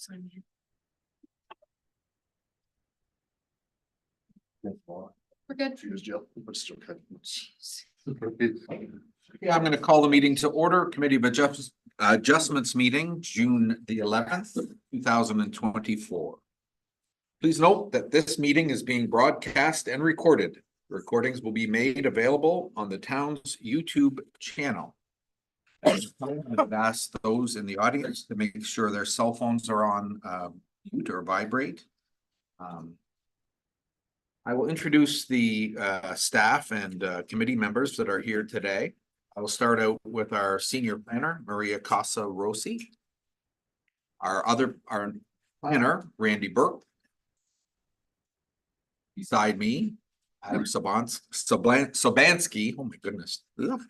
We're good. Yeah, I'm going to call the meeting to order. Committee of Adjustments meeting, June the 11th, 2024. Please note that this meeting is being broadcast and recorded. Recordings will be made available on the town's YouTube channel. I've asked those in the audience to make sure their cell phones are on mute or vibrate. I will introduce the staff and committee members that are here today. I will start out with our senior planner, Maria Casa Rossi. Our planner, Randy Burke. Beside me, Adam Sabansky. Oh my goodness. Ugh.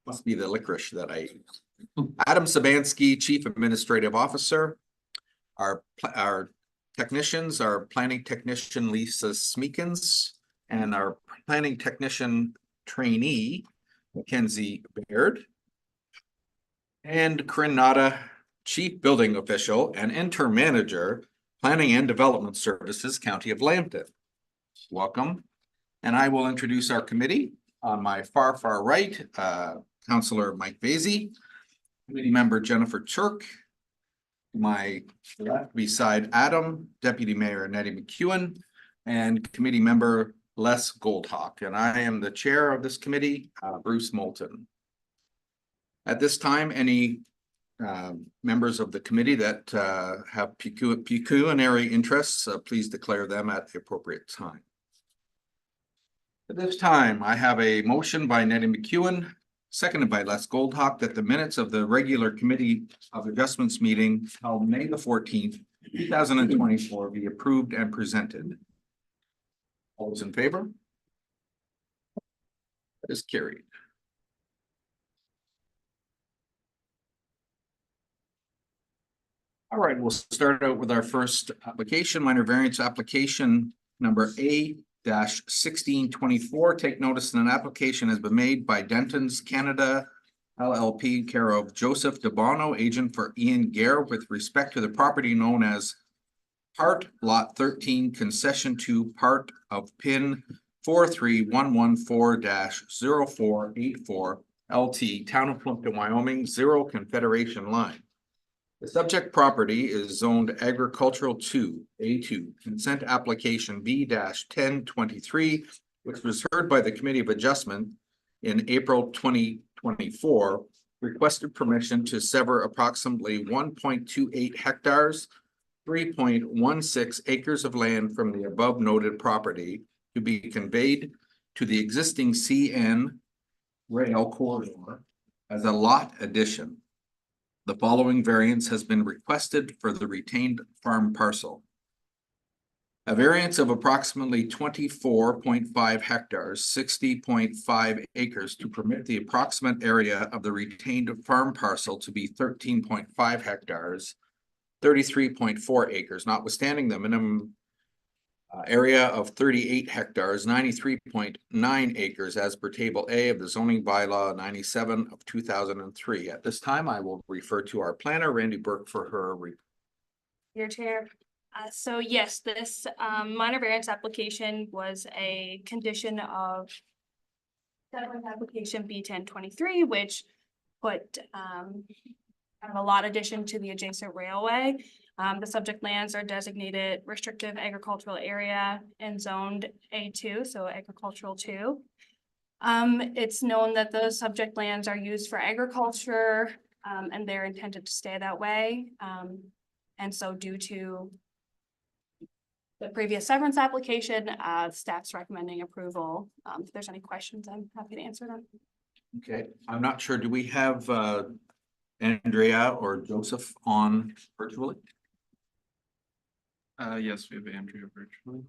Must be the licorice that I ate. Adam Sabansky, Chief Administrative Officer. Our technicians, our planning technician, Lisa Smeekins, and our planning technician trainee, Mackenzie Baird. And Corinne Nada, Chief Building Official and Interim Manager, Planning and Development Services, County of Lambton. Welcome. And I will introduce our committee. On my far right, Councillor Mike Vasey, committee member Jennifer Chirk, my left beside Adam, Deputy Mayor Nettie McEwen, and committee member Les Goldhawk. And I am the chair of this committee, Bruce Moulton. At this time, any members of the committee that have pecuniary interests, please declare them at the appropriate time. At this time, I have a motion by Nettie McEwen, seconded by Les Goldhawk, that the minutes of the regular Committee of Adjustments meeting held May the 14th, 2024 be approved and presented. All those in favor? That is carried. All right, we'll start out with our first application, minor variance application number A-1624. Take notice that an application has been made by Denton's Canada LLP, care of Joseph DeBono, agent for Ian Gare, with respect to the property known as Part Lot 13, Concession 2, part of PIN 43114-0484 LT, Town of Plympton, Wyoming, 0 Confederation line. The subject property is zoned agricultural 2, A2, consent application B-1023, which was heard by the Committee of Adjustment in April 2024, requested permission to sever approximately 1.28 hectares, 3.16 acres of land from the above noted property to be conveyed to the existing CN rail corridor as a lot addition. The following variance has been requested for the retained farm parcel. A variance of approximately 24.5 hectares, 60.5 acres to permit the approximate area of the retained farm parcel to be 13.5 hectares, 33.4 acres, notwithstanding the minimum area of 38 hectares, 93.9 acres as per table A of the zoning bylaw 97 of 2003. At this time, I will refer to our planner, Randy Burke, for her report. Your chair. So yes, this minor variance application was a condition of settlement application B-1023, which put kind of a lot addition to the adjacent railway. The subject lands are designated restrictive agricultural area and zoned A2, so agricultural 2. It's known that those subject lands are used for agriculture and they're intended to stay that way. And so due to the previous severance application, staff's recommending approval. If there's any questions, I'm happy to answer them. Okay, I'm not sure. Do we have Andrea or Joseph on virtually? Yes, we have Andrea virtually.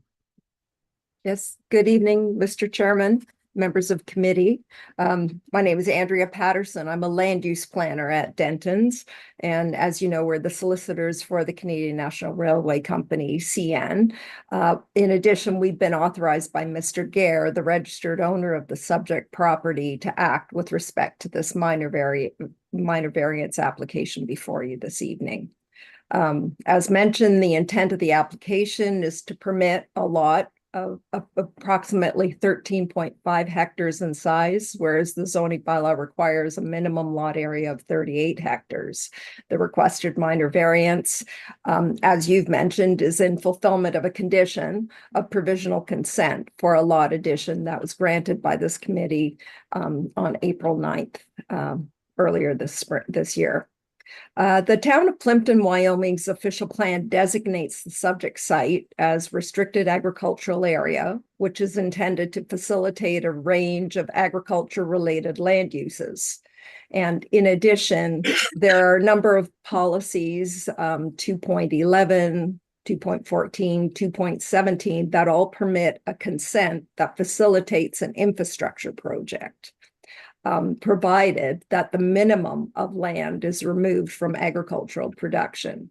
Yes, good evening, Mr. Chairman, members of committee. My name is Andrea Patterson. I'm a land use planner at Denton's. And as you know, we're the solicitors for the Canadian National Railway Company, CN. In addition, we've been authorized by Mr. Gare, the registered owner of the subject property, to act with respect to this minor variance application before you this evening. As mentioned, the intent of the application is to permit a lot of approximately 13.5 hectares in size, whereas the zoning bylaw requires a minimum lot area of 38 hectares. The requested minor variance, as you've mentioned, is in fulfillment of a condition of provisional consent for a lot addition that was granted by this committee on April 9th, earlier this year. The town of Plympton-Wyoming's official plan designates the subject site as restricted agricultural area, which is intended to facilitate a range of agriculture-related land uses. And in addition, there are a number of policies, 2.11, 2.14, 2.17, that all permit a consent that facilitates an infrastructure project. Provided that the minimum of land is removed from agricultural production.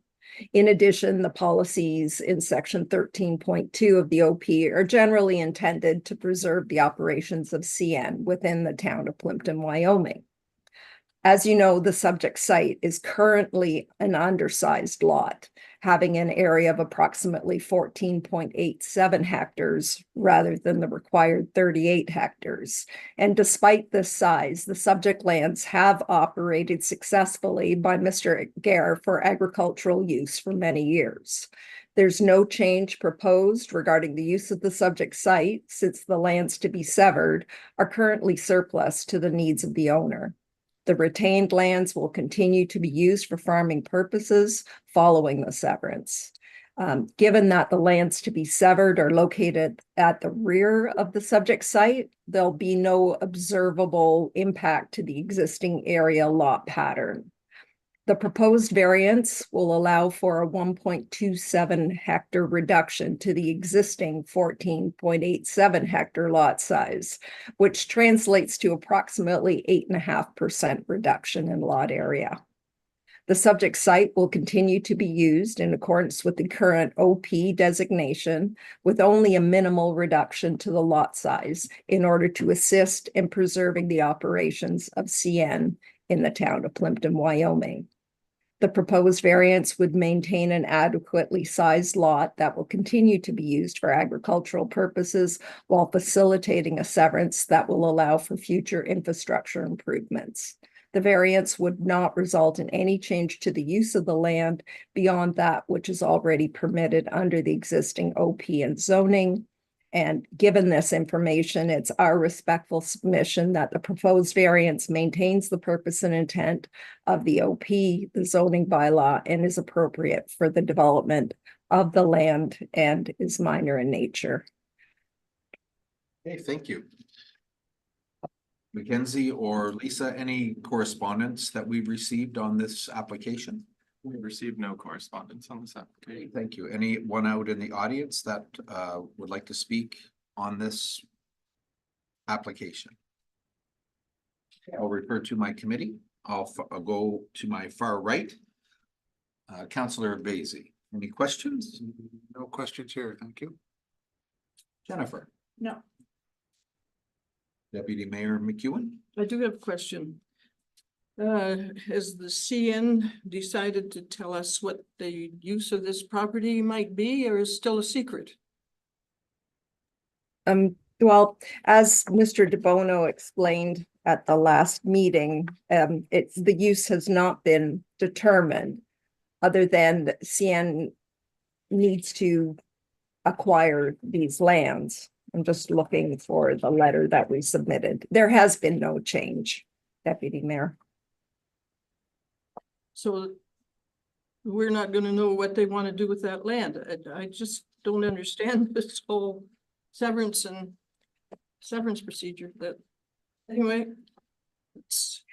In addition, the policies in section 13.2 of the OP are generally intended to preserve the operations of CN within the town of Plympton-Wyoming. As you know, the subject site is currently an undersized lot, having an area of approximately 14.87 hectares rather than the required 38 hectares. And despite this size, the subject lands have operated successfully by Mr. Gare for agricultural use for many years. There's no change proposed regarding the use of the subject site, since the lands to be severed are currently surplus to the needs of the owner. The retained lands will continue to be used for farming purposes following the severance. Given that the lands to be severed are located at the rear of the subject site, there'll be no observable impact to the existing area lot pattern. The proposed variance will allow for a 1.27 hectare reduction to the existing 14.87 hectare lot size, which translates to approximately 8.5% reduction in lot area. The subject site will continue to be used in accordance with the current OP designation, with only a minimal reduction to the lot size in order to assist in preserving the operations of CN in the town of Plympton-Wyoming. The proposed variance would maintain an adequately sized lot that will continue to be used for agricultural purposes while facilitating a severance that will allow for future infrastructure improvements. The variance would not result in any change to the use of the land beyond that which is already permitted under the existing OP and zoning. And given this information, it's our respectful submission that the proposed variance maintains the purpose and intent of the OP, the zoning bylaw, and is appropriate for the development of the land and is minor in nature. Okay, thank you. Mackenzie or Lisa, any correspondence that we've received on this application? We received no correspondence on this application. Thank you. Anyone out in the audience that would like to speak on this application? I'll refer to my committee. I'll go to my far right. Councillor Basie, any questions? No questions here, thank you. Jennifer? No, Deputy Mayor McEwen? I do have a question. Has the CN decided to tell us what the use of this property might be, or is still a secret? Well, as Mr. DeBono explained at the last meeting, the use has not been determined, other than CN needs to acquire these lands. I'm just looking for the letter that we submitted. There has been no change, Deputy Mayor. So we're not gonna know what they want to do with that land. I just don't understand this whole severance procedure. That anyway, it's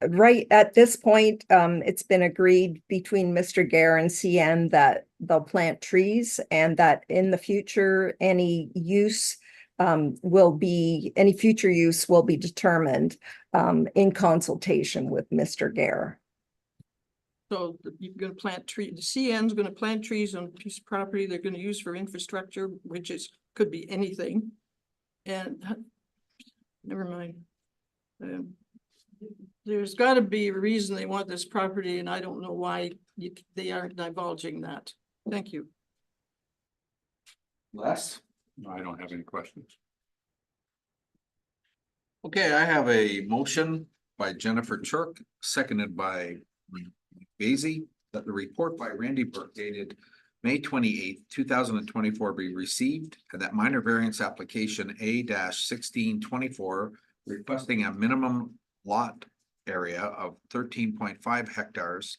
Right at this point, it's been agreed between Mr. Gare and CN that they'll plant trees, and that in the future, any future use will be determined in consultation with Mr. Gare. so you're gonna plant tree. The CN's gonna plant trees on a piece of property they're gonna use for infrastructure, which could be anything. And never mind. there's gotta be a reason they want this property, and I don't know why they aren't divulging that. Thank you. Les? No, I don't have any questions. Okay, I have a motion by Jennifer Chirk, seconded by Basie, that the report by Randy Burke dated May 28th, 2024 be received, and that minor variance application A-1624 requesting a minimum lot area of 13.5 hectares,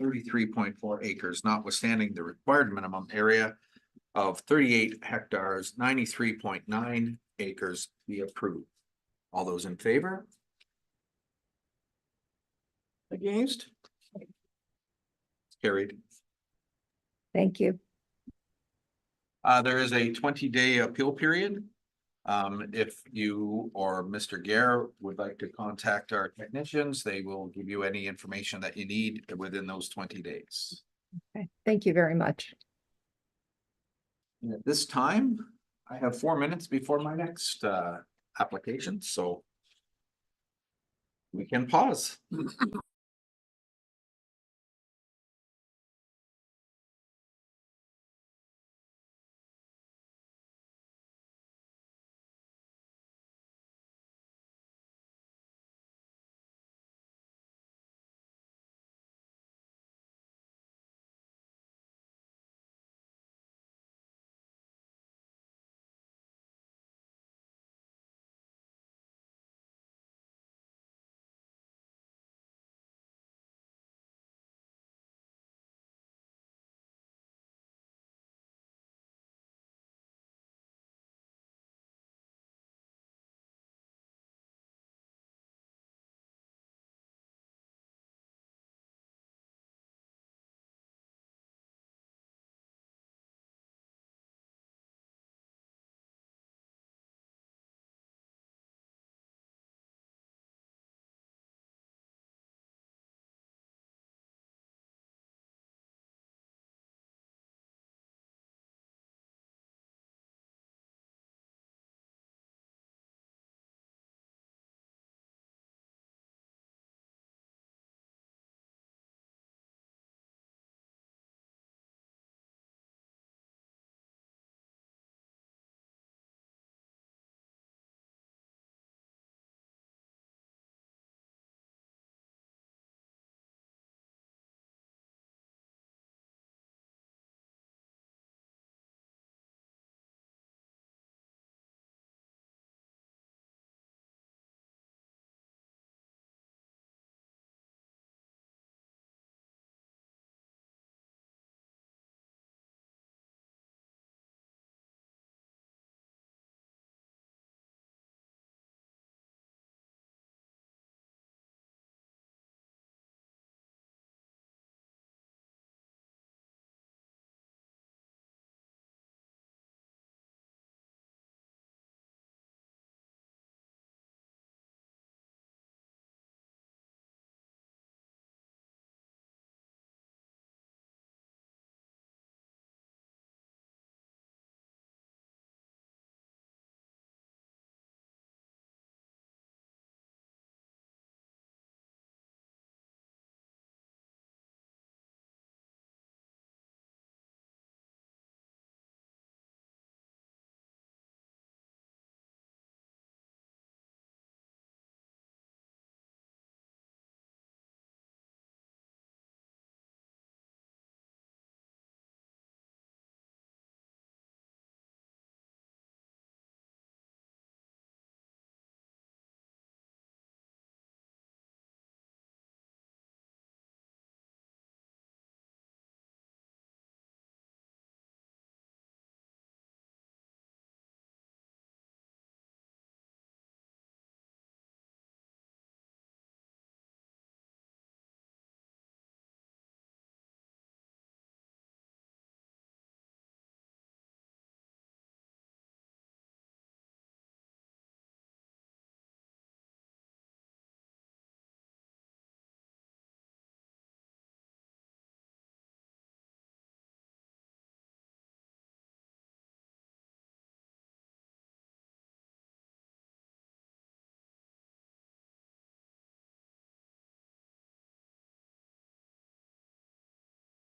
33.4 acres, notwithstanding the required minimum area of 38 hectares, 93.9 acres be approved. All those in favor? Against? Carried. Thank you. There is a 20-day appeal period. If you or Mr. Gare would like to contact our technicians, they will give you any information that you need within those 20 days. Okay, thank you very much. And at this time, I have 4 minutes before my next application, so we can pause.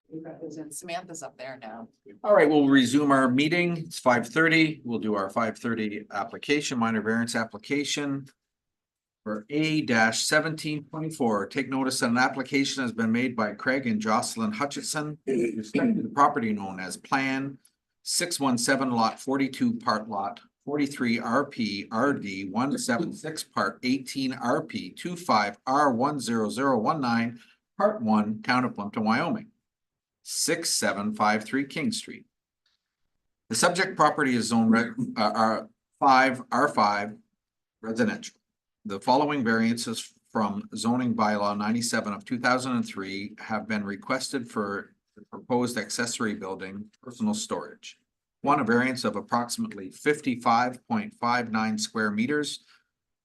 And Samantha's up there now. All right, we'll resume our meeting. It's 5:30. We'll do our 5:30 application, minor variance application. For A-1724, take notice that an application has been made by Craig and Jocelyn Hutchinson. Respecting the property known as Plan 617 Lot 42 Part Lot 43 RP RD 176 Part 18 RP 25 R10019 Part 1, Town of Plympton-Wyoming. 6753 King Street. The subject property is zone R5 residential. The following variances from zoning bylaw 97 of 2003 have been requested for the proposed accessory building personal storage. One, a variance of approximately 55.59 square meters,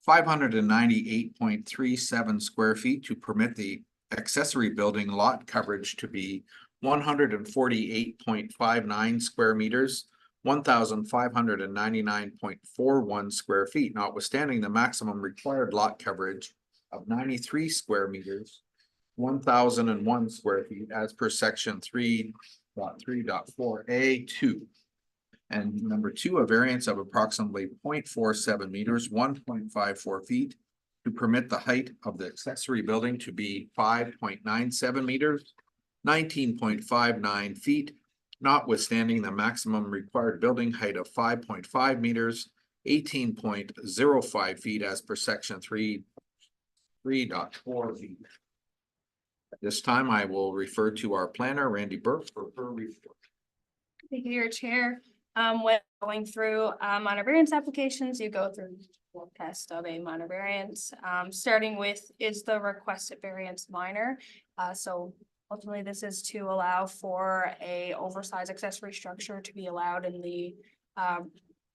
598.37 square feet to permit the accessory building lot coverage to be 148.59 square meters, 1,599.41 square feet, notwithstanding the maximum required lot coverage of 93 square meters, 1,001 square feet as per section 3.3.4A2. And number two, a variance of approximately 0.47 meters, 1.54 feet to permit the height of the accessory building to be 5.97 meters, 19.59 feet, notwithstanding the maximum required building height of 5.5 meters, 18.05 feet as per section 3.4 feet. At this time, I will refer to our planner, Randy Burke, for her report. Thank you, your chair. When going through minor variance applications, you go through the test of a minor variance. Starting with, is the requested variance minor? So ultimately, this is to allow for a oversized accessory structure to be allowed in the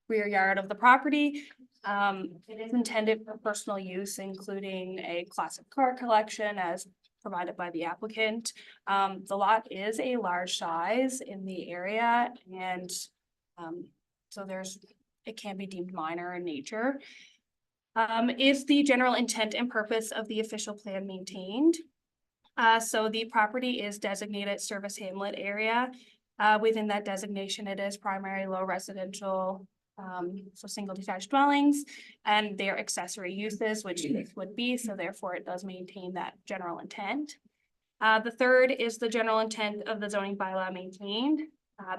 rear yard of the property. It is intended for personal use, including a classic car collection as provided by the applicant. The lot is a large size in the area, and so it can be deemed minor in nature. Is the general intent and purpose of the official plan maintained? So the property is designated service hamlet area. Within that designation, it is primary low residential, so single detached dwellings and their accessory uses, which this would be, so therefore it does maintain that general intent. The third is the general intent of the zoning bylaw maintained.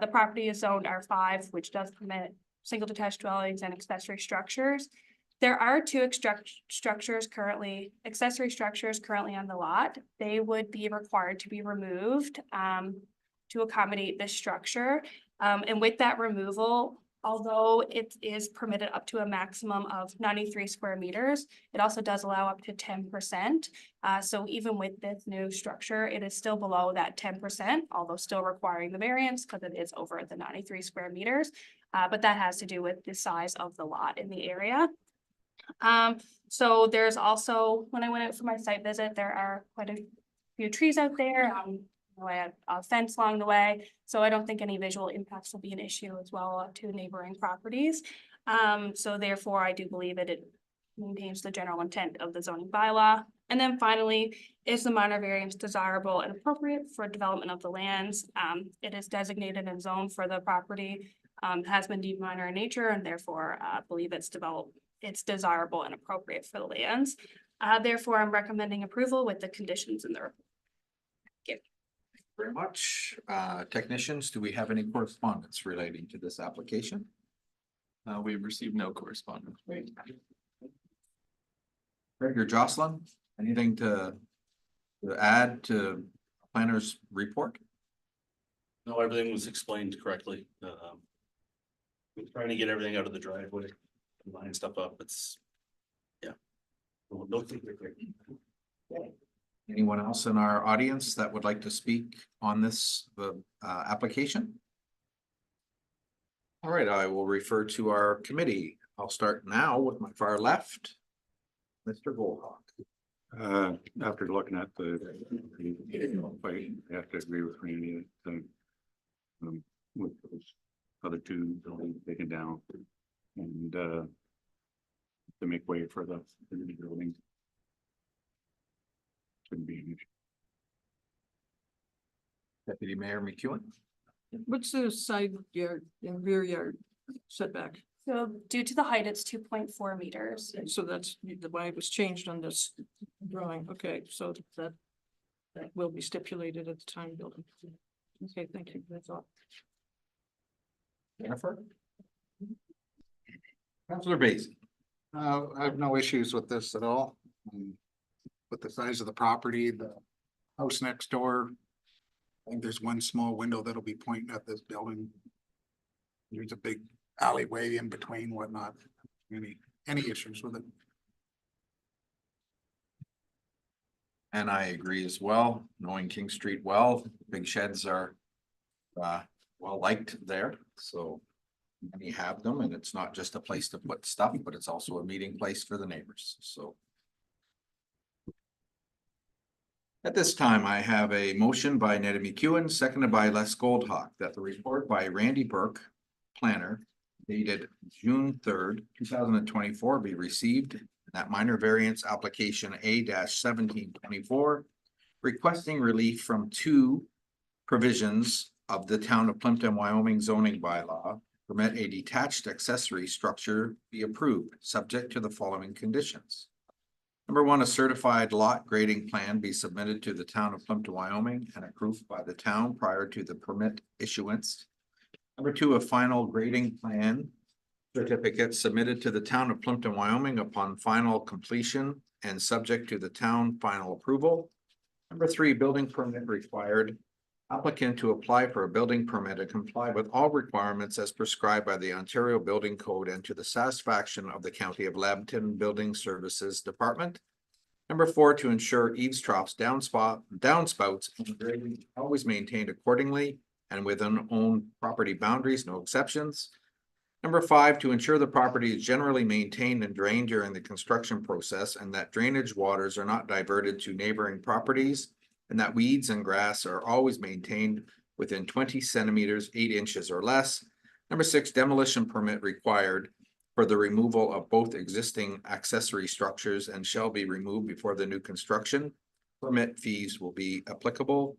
The property is zoned R5, which does permit single detached dwellings and accessory structures. There are two accessory structures currently on the lot. They would be required to be removed to accommodate this structure. And with that removal, although it is permitted up to a maximum of 93 square meters, it also does allow up to 10%. So even with this new structure, it is still below that 10%, although still requiring the variance because it is over the 93 square meters. But that has to do with the size of the lot in the area. So there's also, when I went out for my site visit, there are quite a few trees out there. I had a fence along the way, so I don't think any visual impacts will be an issue as well to neighboring properties. So therefore, I do believe that it maintains the general intent of the zoning bylaw. And then finally, is the minor variance desirable and appropriate for development of the lands? It is designated and zoned for the property, has been deemed minor in nature, and therefore believe it's desirable and appropriate for the lands. Therefore, I'm recommending approval with the conditions in the report. Very much. Technicians, do we have any correspondence relating to this application? We've received no correspondence. Great. Greg or Jocelyn, anything to add to planner's report? No, everything was explained correctly. We're trying to get everything out of the driveway, line stuff up. It's, yeah. No. Anyone else in our audience that would like to speak on this application? All right, I will refer to our committee. I'll start now with my far left, Mr. Goldhawk. After looking at the fight, I have to agree with Randy that with those other two buildings taken down and to make way for the new building. Shouldn't be an issue. Deputy Mayor McEwen. What's the side yard and rear yard setback? So due to the height, it's 2.4 meters. So that's why it was changed on this drawing. Okay, so that will be stipulated at the time of building. Okay, thank you. That's all. Jennifer? Councilor Basie. I have no issues with this at all. With the size of the property, the house next door. I think there's one small window that'll be pointing at this building. There's a big alleyway in between, whatnot. Any issues with it? And I agree as well, knowing King Street well, big sheds are well liked there, so many have them, and it's not just a place to put stuff, but it's also a meeting place for the neighbors, so. At this time, I have a motion by Nettie McEwen, seconded by Les Goldhawk, that the report by Randy Burke, planner, dated June 3rd, 2024, be received. And that minor variance application A-1724, requesting relief from two provisions of the town of Plympton-Wyoming zoning bylaw, permit a detached accessory structure be approved, subject to the following conditions. Number one, a certified lot grading plan be submitted to the town of Plympton-Wyoming and approved by the town prior to the permit issuance. Number two, a final grading plan certificate submitted to the town of Plympton-Wyoming upon final completion and subject to the town final approval. Number three, building permit required. Applicant to apply for a building permit and comply with all requirements as prescribed by the Ontario Building Code and to the satisfaction of the County of Lambton Building Services Department. Number four, to ensure eaves troughs, downspouts and grading always maintained accordingly and within own property boundaries, no exceptions. Number five, to ensure the property is generally maintained and drained during the construction process and that drainage waters are not diverted to neighboring properties and that weeds and grass are always maintained within 20 centimeters, 8 inches or less. Number six, demolition permit required for the removal of both existing accessory structures and shall be removed before the new construction. Permit fees will be applicable.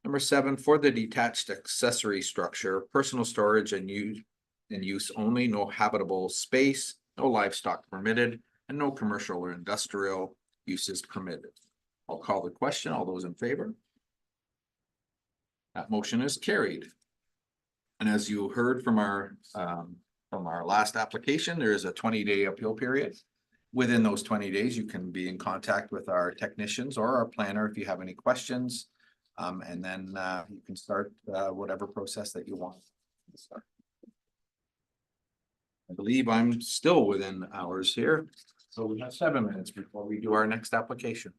Number seven, for the detached accessory structure, personal storage and use only, no habitable space, no livestock permitted, and no commercial or industrial uses permitted. I'll call the question. All those in favor? That motion is carried. And as you heard from our last application, there is a 20-day appeal period. Within those 20 days, you can be in contact with our technicians or our planner if you have any questions. And then you can start whatever process that you want to start. I believe I'm still within hours here, so we have 7 minutes before we do our next application.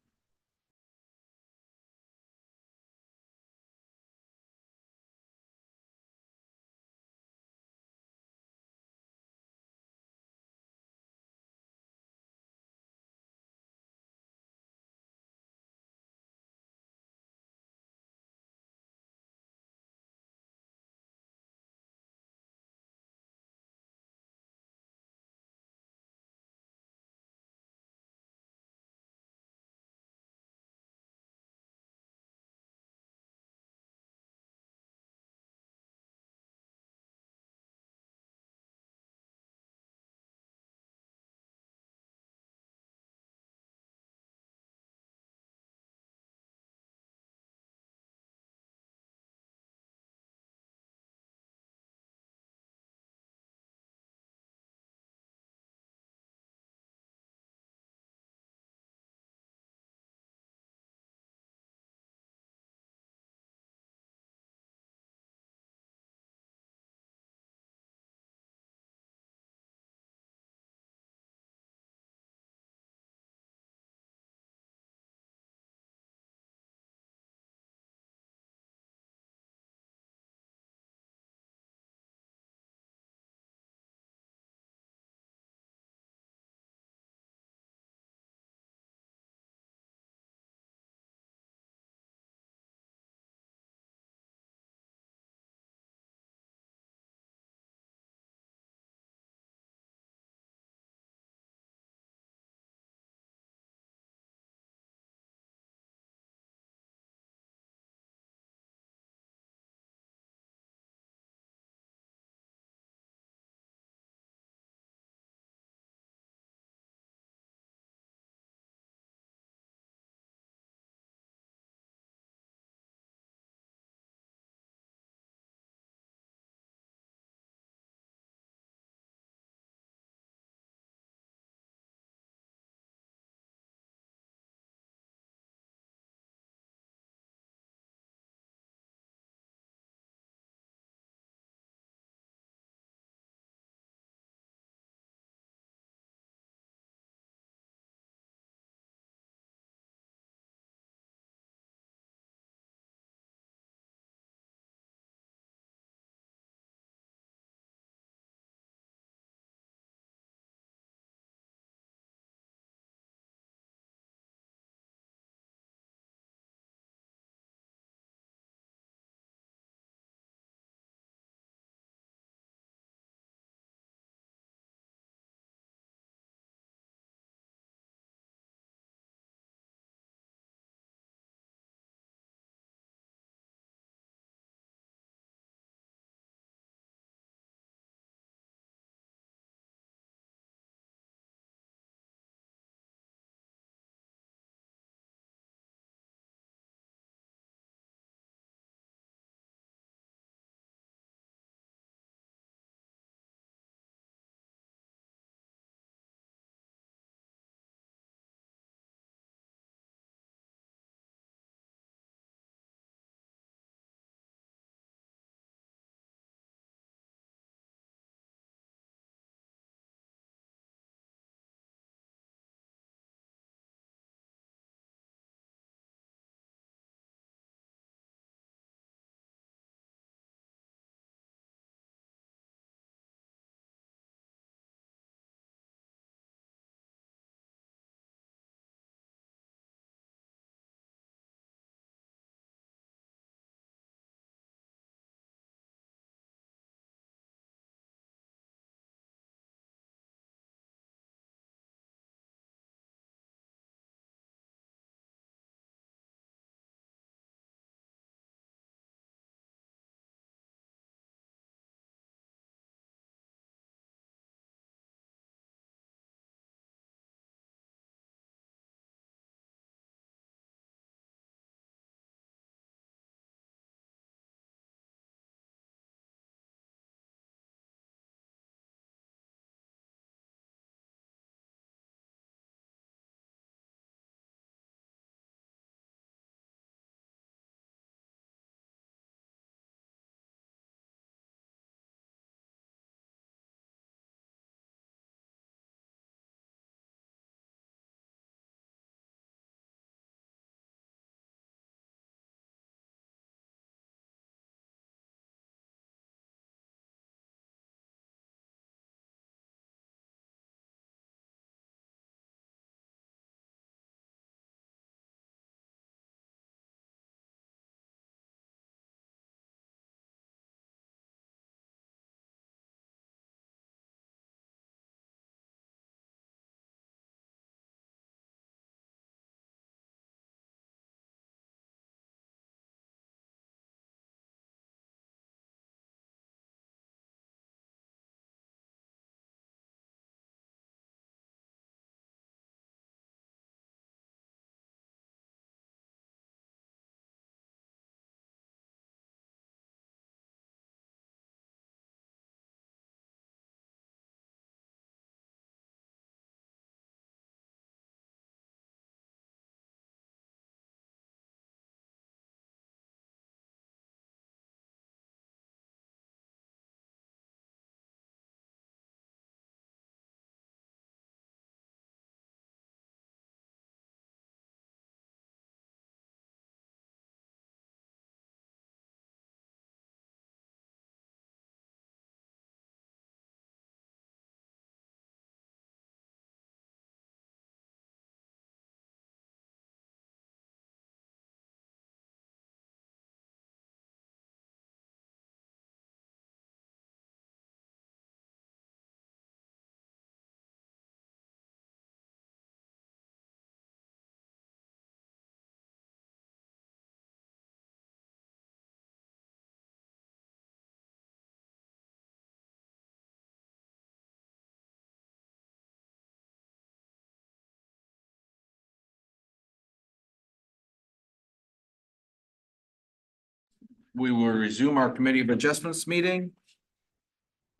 we will resume our Committee of Adjustments meeting.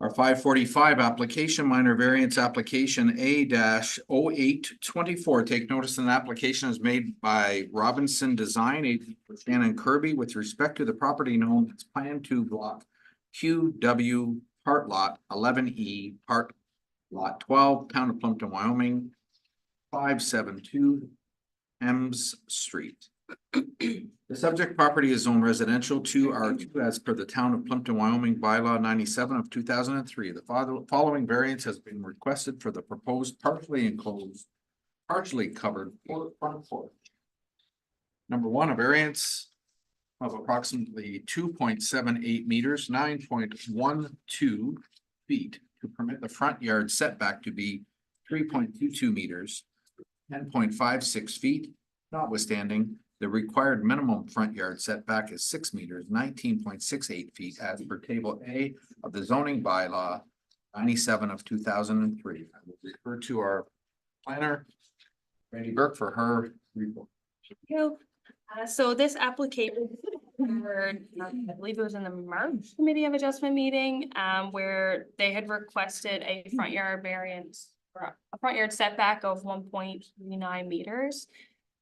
Our 5:45 application, minor variance application A-0824. Take notice an application is made by Robinson Design, Shannon Kirby, with respect to the property known as Plan 2 Block QW Part Lot 11E, Part Lot 12, Town of Plympton-Wyoming, 572 Thames Street. The subject property is zoned residential 2R2 as per the Town of Plympton-Wyoming bylaw 97 of 2003. The following variance has been requested for the proposed partially enclosed, partially covered front porch. Number one, a variance of approximately 2.78 meters, 9.12 feet to permit the front yard setback to be 3.22 meters, 10.56 feet, notwithstanding the required minimum front yard setback is 6 meters, 19.68 feet as per table A of the zoning bylaw 97 of 2003. I will refer to our planner, Randy Burke, for her report. Thank you. So this application, I believe it was in the March Committee of Adjustment meeting, where they had requested a front yard variance or a front yard setback of 1.39 meters.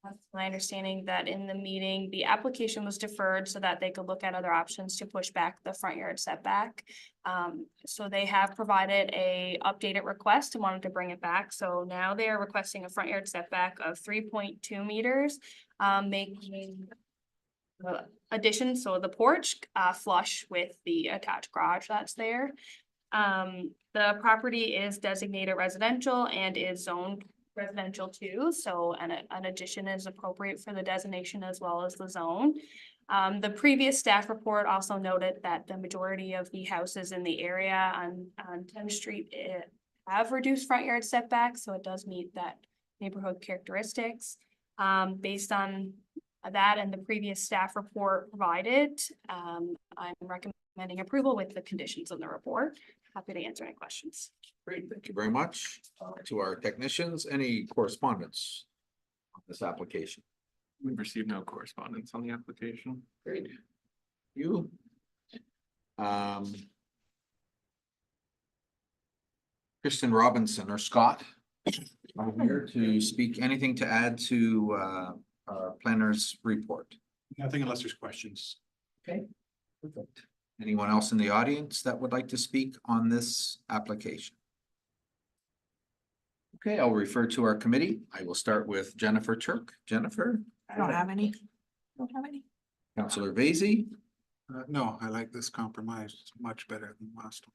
That's my understanding that in the meeting, the application was deferred so that they could look at other options to push back the front yard setback. So they have provided a updated request and wanted to bring it back. So now they are requesting a front yard setback of 3.2 meters, making the addition, so the porch, flush with the attached garage that's there. The property is designated residential and is zoned residential too, so an addition is appropriate for the designation as well as the zone. The previous staff report also noted that the majority of the houses in the area on 10th Street have reduced front yard setbacks, so it does meet that neighborhood characteristics. Based on that and the previous staff report provided, I'm recommending approval with the conditions in the report. Happy to answer any questions. Great, thank you very much. To our technicians, any correspondence on this application? We've received no correspondence on the application. Great. You? Kristen Robinson or Scott, I'm here to speak. Anything to add to our planner's report? Nothing unless there's questions. Okay. Perfect. Anyone else in the audience that would like to speak on this application? Okay, I'll refer to our committee. I will start with Jennifer Turk. Jennifer? I don't have any. Don't have any. Councillor Vaizey? No, I like this compromise. It's much better than last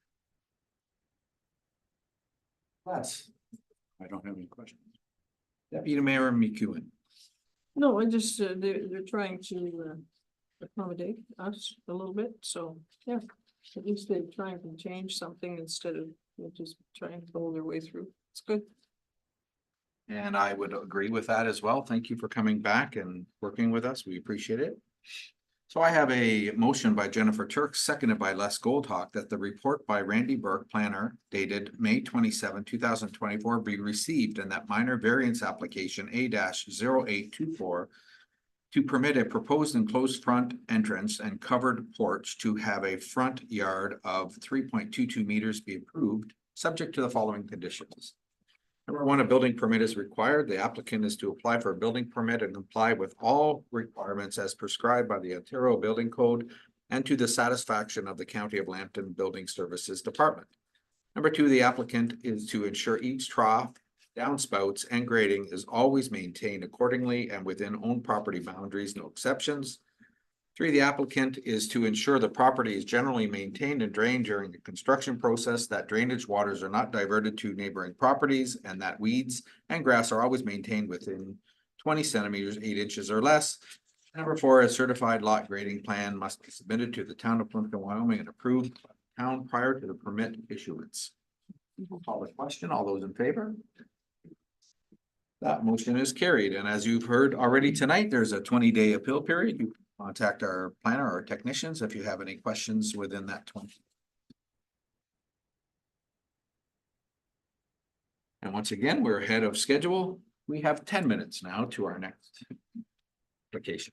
one. Les? I don't have any questions. Deputy Mayor McEwen? No, I just, they're trying to accommodate us a little bit, so, yeah. At least they're trying to change something instead of just trying to pull their way through. It's good. And I would agree with that as well. Thank you for coming back and working with us. We appreciate it. So I have a motion by Jennifer Turk, seconded by Les Goldhawk, that the report by Randy Burke, planner, dated May 27, 2024, be received, and that minor variance application A-0824 to permit a proposed enclosed front entrance and covered porch to have a front yard of 3.22 meters be approved, subject to the following conditions. Number one, a building permit is required. The applicant is to apply for a building permit and comply with all requirements as prescribed by the Ontario Building Code and to the satisfaction of the County of Lambton Building Services Department. Number two, the applicant is to ensure each trough, downspouts, and grading is always maintained accordingly and within owned property boundaries, no exceptions. Three, the applicant is to ensure the property is generally maintained and drained during the construction process, that drainage waters are not diverted to neighboring properties, and that weeds and grass are always maintained within 20 centimeters, 8 inches or less. Number four, a certified lot grading plan must be submitted to the town of Plympton-Wyoming and approved by the town prior to the permit issuance. Call the question. All those in favor? That motion is carried. And as you've heard already tonight, there's a 20-day appeal period. You contact our planner or technicians if you have any questions within that 20. And once again, we're ahead of schedule. We have 10 minutes now to our next application.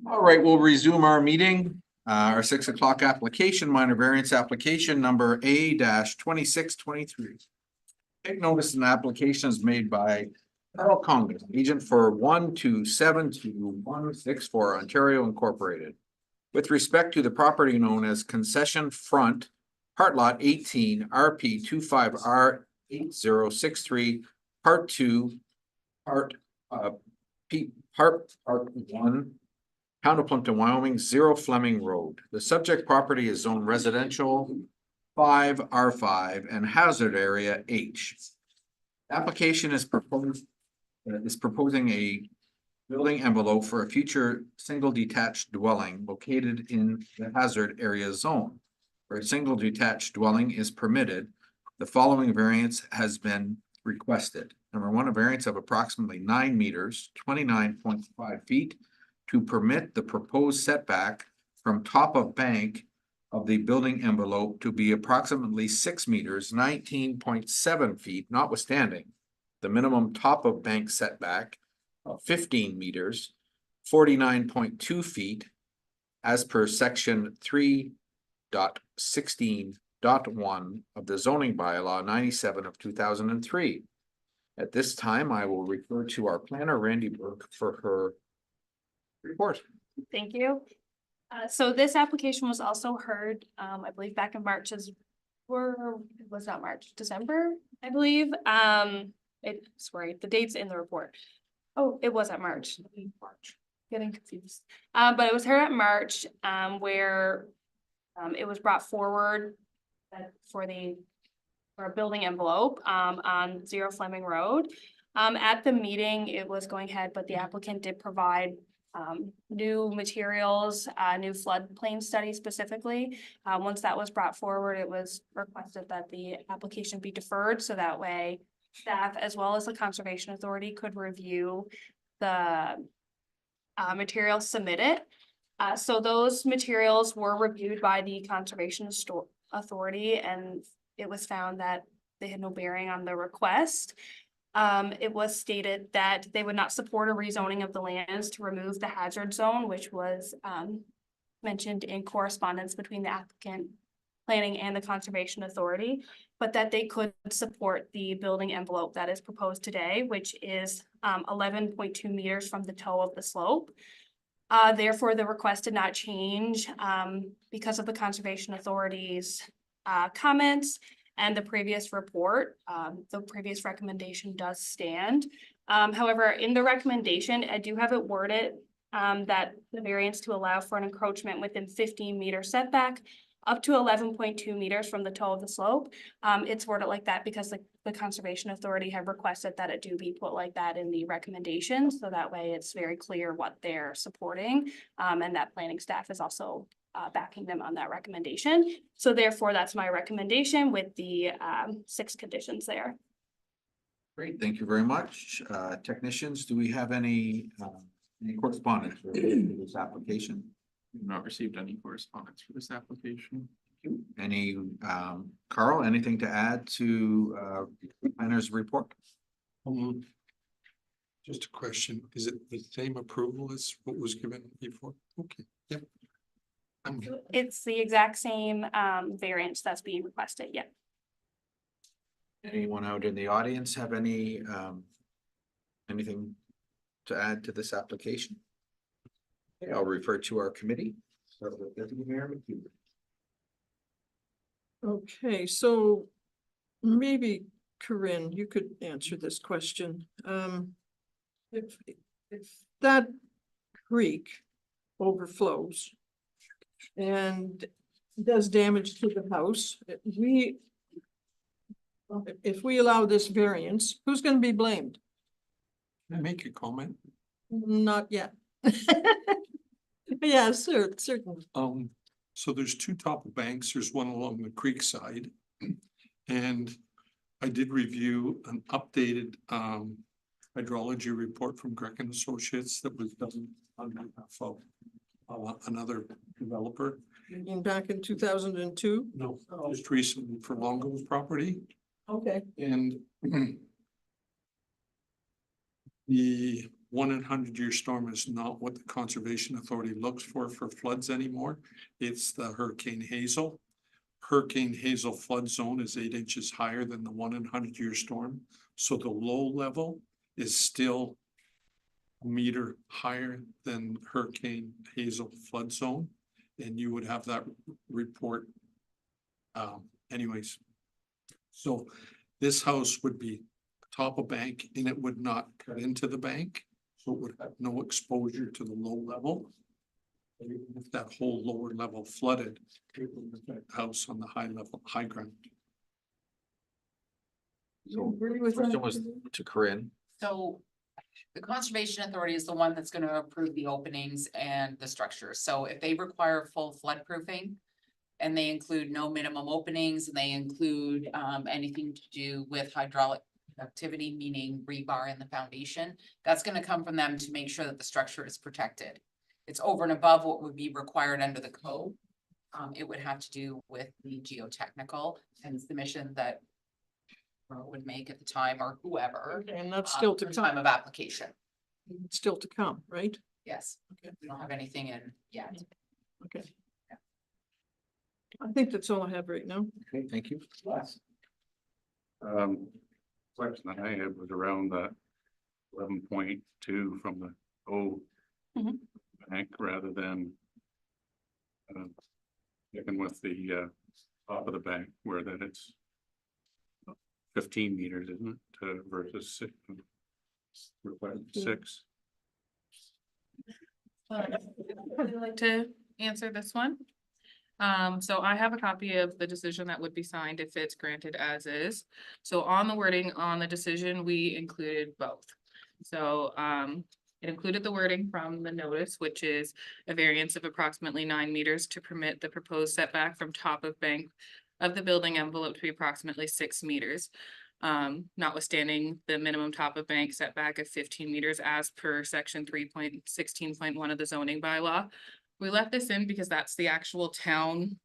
All right, we'll resume our meeting. Our 6 o'clock application, minor variance application number A-2623. Take notice an application is made by Carl Congress, agent for 1272164 Ontario Incorporated. With respect to the property known as Concession Front, Part Lot 18, RP 25R8063, Part 2, Part 1, Town of Plympton-Wyoming, 0 Fleming Road. The subject property is zoned residential 5R5 and hazard area H. Application is proposing a building envelope for a future single detached dwelling located in the hazard area zone. Where a single detached dwelling is permitted, the following variance has been requested. Number 1, a variance of approximately 9 meters, 29.5 feet to permit the proposed setback from top of bank of the building envelope to be approximately 6 meters, 19.7 feet, notwithstanding the minimum top of bank setback of 15 meters, 49.2 feet, as per section 3.16.1 of the zoning bylaw 97 of 2003. At this time, I will refer to our planner, Randy Burke, for her report. Thank you. So this application was also heard, I believe back in March it was not March, December, I believe. Sorry, the date's in the report. Oh, it was at March. Getting confused. But it was heard at March, where it was brought forward for a building envelope on 0 Fleming Road. At the meeting, it was going ahead, but the applicant did provide new materials, new floodplain study specifically. Once that was brought forward, it was requested that the application be deferred, so that way staff as well as the Conservation Authority could review the materials submitted. So those materials were reviewed by the Conservation Authority, and it was found that they had no bearing on the request. It was stated that they would not support a rezoning of the lands to remove the hazard zone, which was mentioned in correspondence between the applicant, planning, and the Conservation Authority, but that they could support the building envelope that is proposed today, which is 11.2 meters from the toe of the slope. Therefore, the request did not change because of the Conservation Authority's comments and the previous report. The previous recommendation does stand. However, in the recommendation, I do have it worded that the variance to allow for an encroachment within 15-meter setback up to 11.2 meters from the toe of the slope. It's worded like that because the Conservation Authority have requested that it do be put like that in the recommendation. So that way it's very clear what they're supporting, and that planning staff is also backing them on that recommendation. So therefore, that's my recommendation with the 6 conditions there. Great, thank you very much. Technicians, do we have any correspondence related to this application? We've not received any correspondence for this application. Any, Carl, anything to add to the planner's report? Just a question, is it the same approval as what was given before? Okay, yeah. It's the exact same variance that's being requested, yeah. Anyone out in the audience have any anything to add to this application? Okay, I'll refer to our committee. Start with Deputy Mayor McHugh. Okay, so maybe Corinne, you could answer this question. If that creek overflows and does damage to the house, if we allow this variance, who's going to be blamed? Can I make a comment? Not yet. Yeah, certainly. So there's 2 top banks, there's one along the creek side. And I did review an updated hydrology report from Grec and Associates that was done on behalf of another developer. Back in 2002? No, just recently for Longo's property. Okay. And the 100-year storm is not what the Conservation Authority looks for floods anymore. It's the Hurricane Hazel. Hurricane Hazel flood zone is 8 inches higher than the 100-year storm. So the low level is still a meter higher than Hurricane Hazel flood zone. And you would have that report anyways. So this house would be top of bank and it would not cut into the bank. So it would have no exposure to the low level. If that whole lower level flooded, it would affect the house on the high level, high ground. So Agree with question that? was to Corinne. So the Conservation Authority is the one that's gonna approve the openings and the structures. So if they require full flood proofing and they include no minimum openings and they include anything to do with hydraulic activity, meaning rebar in the foundation, that's gonna come from them to make sure that the structure is protected. It's over and above what would be required under the code. It would have to do with the geotechnical and submission that would make at the time or whoever. Okay, and that's still to at the time come, of application. still to come, right? Yes, we don't have anything in yet. Okay. I think that's all I have right now. Okay, thank you. Question that I had was around that 11.2 from the O Mhm. bank rather than sticking with the top of the bank where that it's 15 meters, isn't it, versus 6, required 6. Would you like to answer this one? So I have a copy of the decision that would be signed if it's granted as is. So on the wording on the decision, we included both. So, it included the wording from the notice, which is a variance of approximately 9 meters to permit the proposed setback from top of bank of the building envelope to be approximately 6 meters. Notwithstanding the minimum top of bank setback of 15 meters as per section 3.16.1 of the zoning bylaw. We left this in because that's the actual town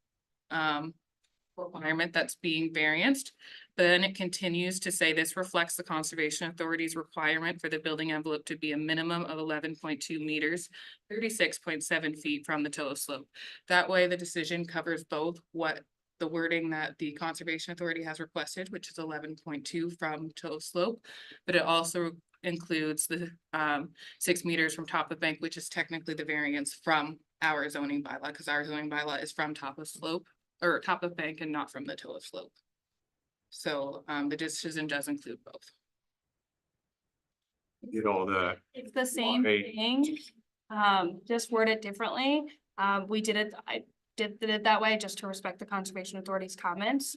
requirement that's being varianced. But then it continues to say this reflects the Conservation Authority's requirement for the building envelope to be a minimum of 11.2 meters, 36.7 feet from the toe slope. That way the decision covers both what the wording that the Conservation Authority has requested, which is 11.2 from toe slope, but it also includes the 6 meters from top of bank, which is technically the variance from our zoning bylaw, because our zoning bylaw is from top of slope or top of bank and not from the toe of slope. So the decision does include both. Get all that. It's the same Why? thing, just worded differently. We did it, I did it that way just to respect the Conservation Authority's comments.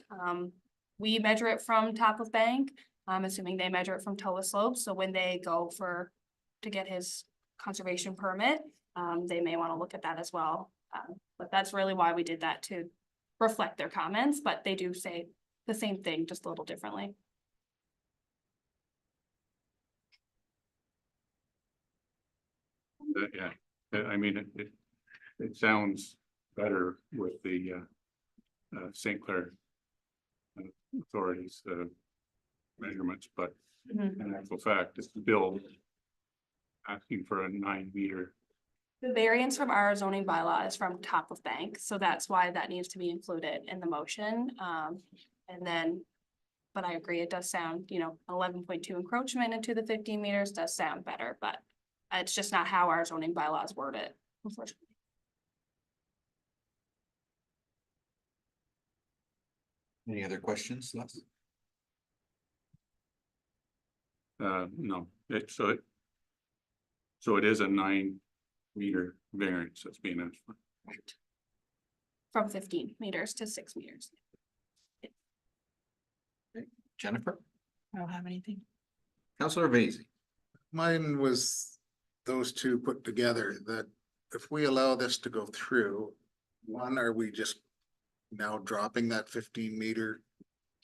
We measure it from top of bank, I'm assuming they measure it from toe of slope, so when they go to get his conservation permit, they may want to look at that as well. But that's really why we did that, to reflect their comments, but they do say the same thing, just a little differently. Yeah, I mean, it sounds better with the St. Clair authorities measurements, but in actual fact, it's still asking for a 9 meter. The variance from our zoning bylaw is from top of bank, so that's why that needs to be included in the motion. And then, but I agree, it does sound, 11.2 encroachment into the 15 meters does sound better, but it's just not how our zoning bylaws word it, unfortunately. Any other questions, Les? No, so it is a 9 meter variance that's being asked for. From 15 meters to 6 meters. Jennifer? I don't have anything. Counselor Vasey? Mine was those two put together, that if we allow this to go through, one, are we just now dropping that 15 meter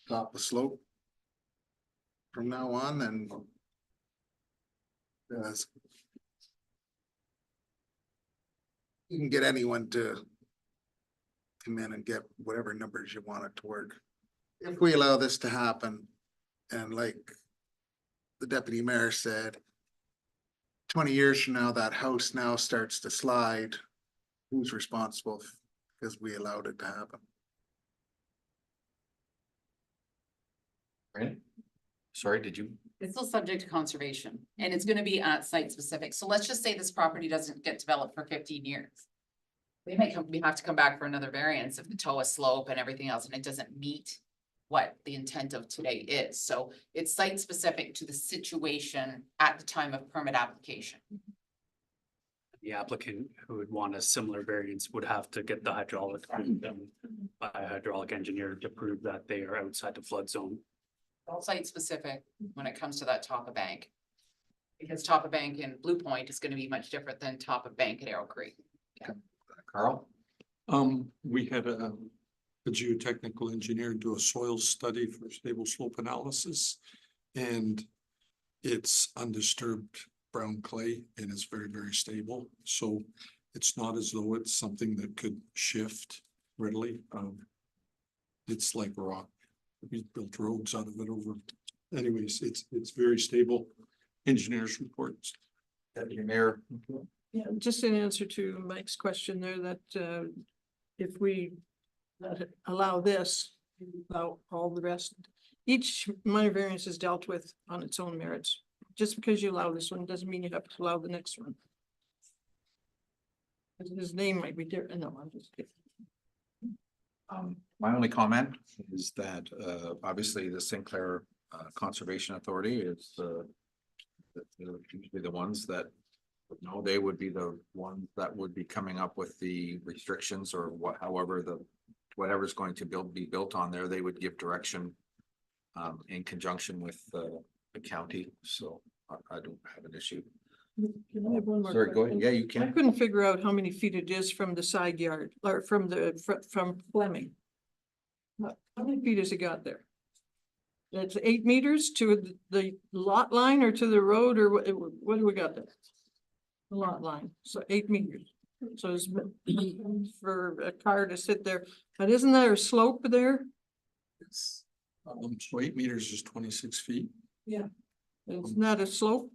top of slope from now on? And you can get anyone to come in and get whatever numbers you want it to work. If we allow this to happen, and like the deputy mayor said, 20 years from now, that house now starts to slide, who's responsible? Because we allowed it to happen. Right? Sorry, did you? It's still subject to conservation and it's gonna be at site specific. So let's just say this property doesn't get developed for 15 years. We have to come back for another variance if the TOA slope and everything else and it doesn't meet what the intent of today is. So it's site specific to the situation at the time of permit application. The applicant who would want a similar variance would have to get the hydraulic done by a hydraulic engineer to prove that they are outside the flood zone. All site specific when it comes to that top of bank. Because top of bank in Blue Point is gonna be much different than top of bank at Arrow Creek. Carl? We had a geotechnical engineer do a soil study for stable slope analysis. And it's undisturbed brown clay and it's very, very stable. So it's not as though it's something that could shift readily. It's like rock. We built roads out of it over. Anyways, it's very stable. Engineers reports. Deputy Mayor? Yeah, just in answer to Mike's question there, that if we allow this, allow all the rest, each minor variance is dealt with on its own merits. Just because you allow this one doesn't mean you have to allow the next one. His name might be different. No, I'm just kidding. My only comment is that, obviously the Sinclair, Conservation Authority is, usually the ones that, no, they would be the ones that would be coming up with the restrictions or however whatever's going to be built on there, they would give direction, in conjunction with, the county, so I don't have an issue. Can I have one more Sorry, go ahead, question? yeah, you I can. couldn't figure out how many feet it is from the side yard or from from Fleming. How many feet has it got there? It's 8 meters to the lot line or to the road or what do we got there? The lot line, so 8 meters. So it's for a car to sit there, but isn't there a slope there? So 8 meters is 26 feet. Yeah. It's not a slope?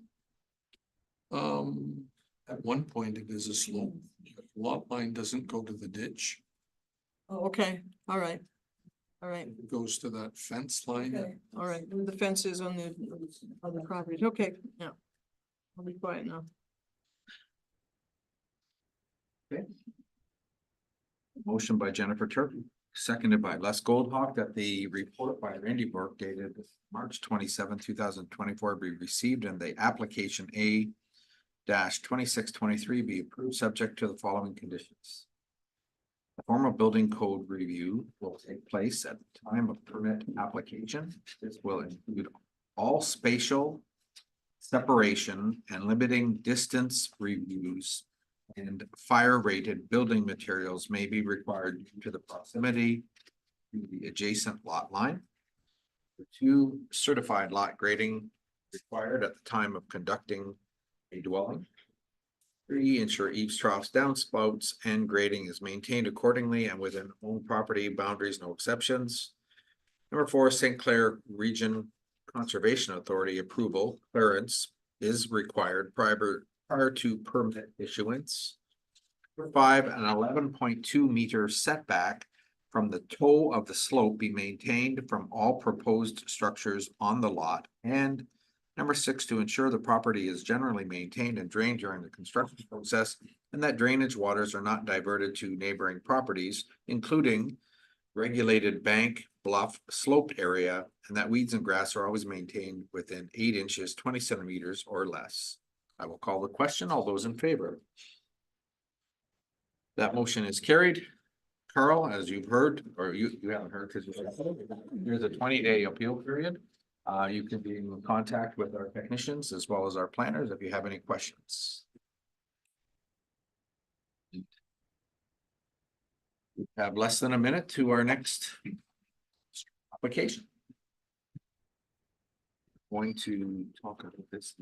At one point it is a slope. Lot line doesn't go to the ditch. Oh, okay, all right. All right, It goes to that fence line. okay, all right, the fence is on the property, okay, yeah. I'll be quiet now. Motion by Jennifer Turpin, seconded by Les Goldhawk, that the report by Randy Burke dated March 27, 2024 be received and the application A-2623 be approved subject to the following conditions. A formal building code review will take place at the time of permit application. This will include all spatial separation and limiting distance reviews, and fire rated building materials may be required due to the proximity to the adjacent lot line. The 2 certified lot grading required at the time of conducting a dwelling. 3, ensure eaves, troughs, downspouts, and grading is maintained accordingly and within own property boundaries, no exceptions. Number 4, St. Clair Region Conservation Authority approval clearance is required prior to permit issuance. Number 5, an 11.2 meter setback from the toe of the slope be maintained from all proposed structures on the lot. And number 6, to ensure the property is generally maintained and drained during the construction process and that drainage waters are not diverted to neighboring properties, including regulated bank, bluff, slope area, and that weeds and grass are always maintained within 8 inches, 20 centimeters or less. I will call the question. All those in favor? That motion is carried. Carl, as you've heard, or you haven't heard because there's a 20-day appeal period. You can be in contact with our technicians as well as our planners if you have any questions. We have less than a minute to our next application. Going to talk about this.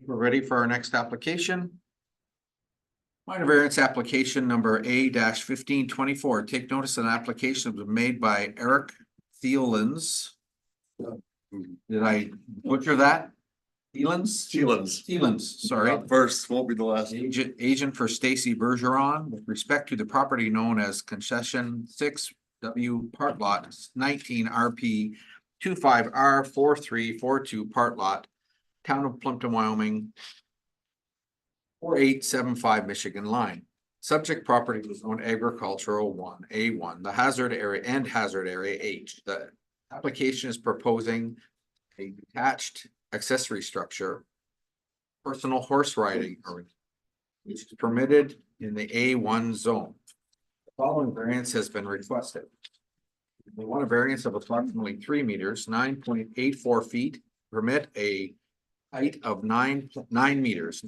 We're ready for our next application. Minor variance application number A-1524. Take notice an application was made by Eric Thielens. Did I butcher that? Thielens, sorry. First, won't be the last. Agent for Stacy Bergeron with respect to the property known as concession 6W part lot 19 RP 25R4342 part lot, town of Plympton-Wyoming, 4875 Michigan line. Subject property was on agricultural 1A1, the hazard area and hazard area H. The application is proposing a detached accessory structure, personal horse riding arena, which is permitted in the A1 zone. The following variance has been requested. We want a variance of approximately 3 meters, 9.84 feet, permit a height of 9 meters,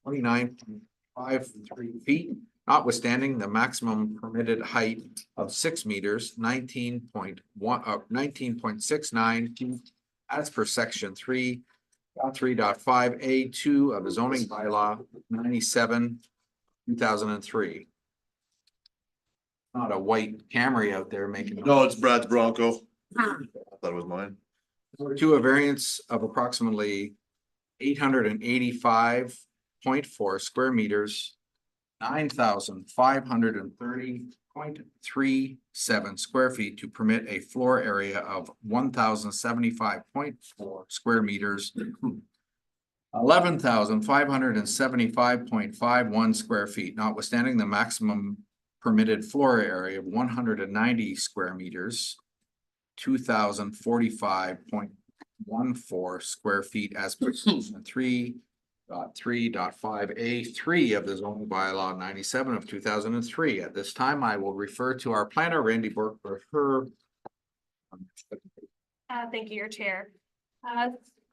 29.53 feet, notwithstanding the maximum permitted height of 6 meters, 19.69 feet, as per section 3.3.5A2 of the zoning bylaw 97, 2003. Not a white Camry out there making. No, it's Brad's Bronco. I thought it was mine. To a variance of approximately 885.4 square meters, 9,530.37 square feet to permit a floor area of 1,075.4 square meters, 11,575.51 square feet, notwithstanding the maximum permitted floor area of 190 square meters, 2,045.14 square feet as per section 3.3.5A3 of the zoning bylaw 97 of 2003. At this time, I will refer to our planner, Randy Burke, for her. Thank you, your chair.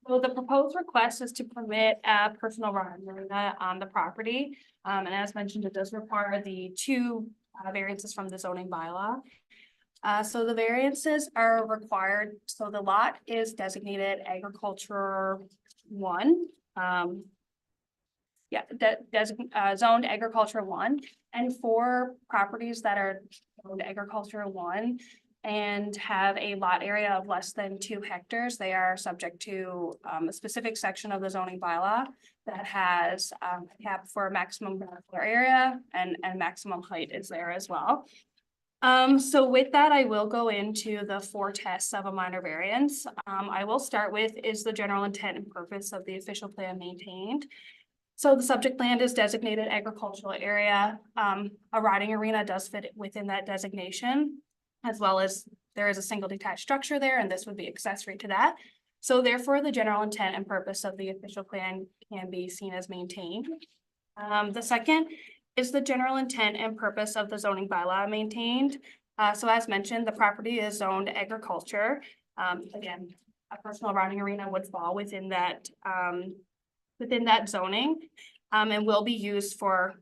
So the proposed request is to permit a personal riding arena on the property. And as mentioned, it does require the two variances from the zoning bylaw. So the variances are required. So the lot is designated agriculture 1. Zoned agriculture 1, and for properties that are zoned agriculture 1 and have a lot area of less than 2 hectares, they are subject to a specific section of the zoning bylaw that has a cap for maximum ground floor area and maximum height is there as well. So with that, I will go into the 4 tests of a minor variance. I will start with, is the general intent and purpose of the official plan maintained? So the subject land is designated agricultural area. A riding arena does fit within that designation, as well as there is a single detached structure there, and this would be accessory to that. So therefore, the general intent and purpose of the official plan can be seen as maintained. The second is the general intent and purpose of the zoning bylaw maintained. So as mentioned, the property is zoned agriculture. Again, a personal riding arena would fall within that zoning, and will be used for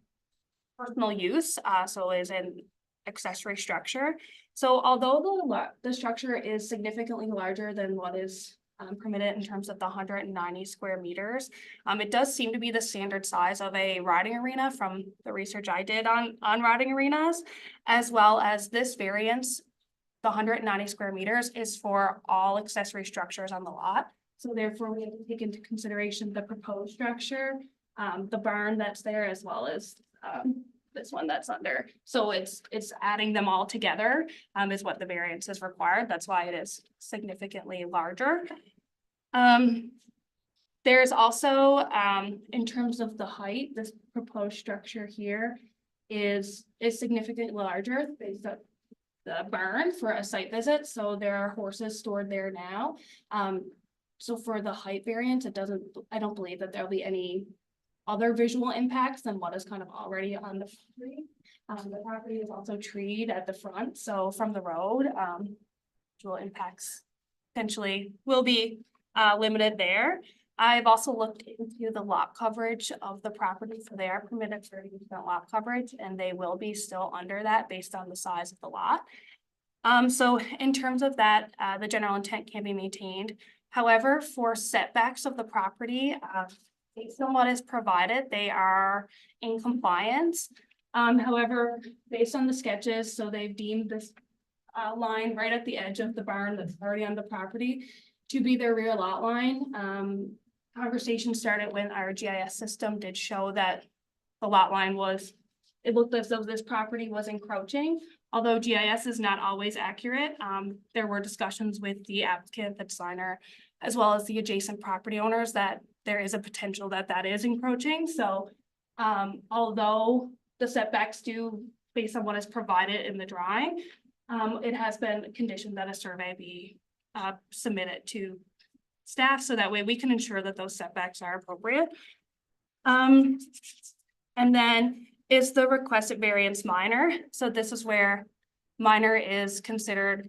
personal use. So is an accessory structure. So although the structure is significantly larger than what is permitted in terms of the 190 square meters, it does seem to be the standard size of a riding arena from the research I did on riding arenas, as well as this variance, the 190 square meters is for all accessory structures on the lot. So therefore, we have to take into consideration the proposed structure, the barn that's there, as well as this one that's under. So it's adding them all together is what the variance is required. That's why it is significantly larger. There's also, in terms of the height, this proposed structure here is significantly larger based on the barn for a site visit. So there are horses stored there now. So for the height variance, I don't believe that there'll be any other visual impacts than what is kind of already on the property. The property is also treed at the front, so from the road, visual impacts potentially will be limited there. I've also looked into the lot coverage of the property, so they are permitted 30% lot coverage, and they will be still under that based on the size of the lot. So in terms of that, the general intent can be maintained. However, for setbacks of the property, based on what is provided, they are in compliance. However, based on the sketches, so they've deemed this line right at the edge of the barn that's already on the property to be their rear lot line. Conversation started when our GIS system did show that the lot line was, it looked as though this property was encroaching. Although GIS is not always accurate, there were discussions with the applicant, the designer, as well as the adjacent property owners that there is a potential that that is encroaching. So although the setbacks do, based on what is provided in the drawing, it has been conditioned that a survey be submitted to staff, so that way we can ensure that those setbacks are appropriate. And then is the requested variance minor? So this is where minor is considered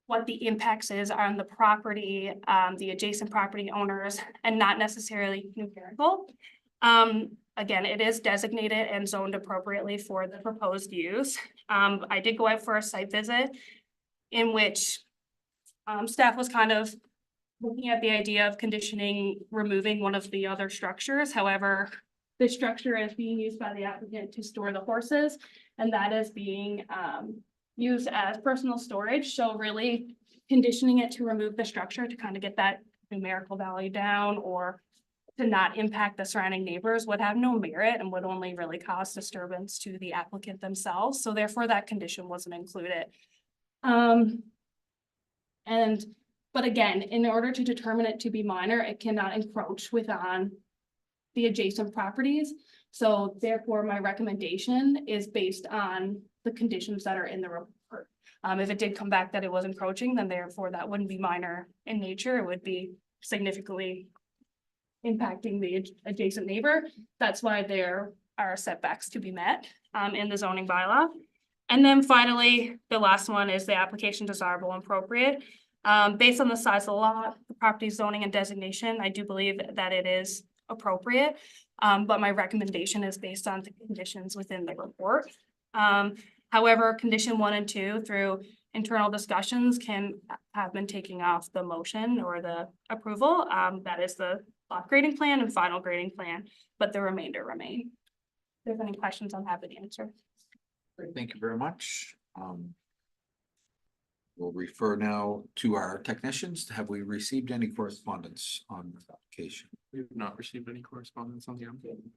what the impacts is on the property, the adjacent property owners, and not necessarily numerical. Again, it is designated and zoned appropriately for the proposed use. I did go out for a site visit in which staff was kind of looking at the idea of conditioning, removing one of the other structures. However, the structure is being used by the applicant to store the horses, and that is being used as personal storage. So really conditioning it to remove the structure to kind of get that numerical value down, or to not impact the surrounding neighbors, would have no merit and would only really cause disturbance to the applicant themselves. So therefore that condition wasn't included. But again, in order to determine it to be minor, it cannot encroach within the adjacent properties. So therefore my recommendation is based on the conditions that are in the report. If it did come back that it was encroaching, then therefore that wouldn't be minor in nature. It would be significantly impacting the adjacent neighbor. That's why there are setbacks to be met in the zoning bylaw. And then finally, the last one is the application desirable and appropriate. Based on the size of the lot, the property zoning and designation, I do believe that it is appropriate. But my recommendation is based on the conditions within the report. However, condition 1 and 2 through internal discussions can have been taking off the motion or the approval. That is the lot grading plan and final grading plan, but the remainder remain. If there's any questions, I'm happy to answer. Great, thank you very much. We'll refer now to our technicians. Have we received any correspondence on this application? We have not received any correspondence on the application.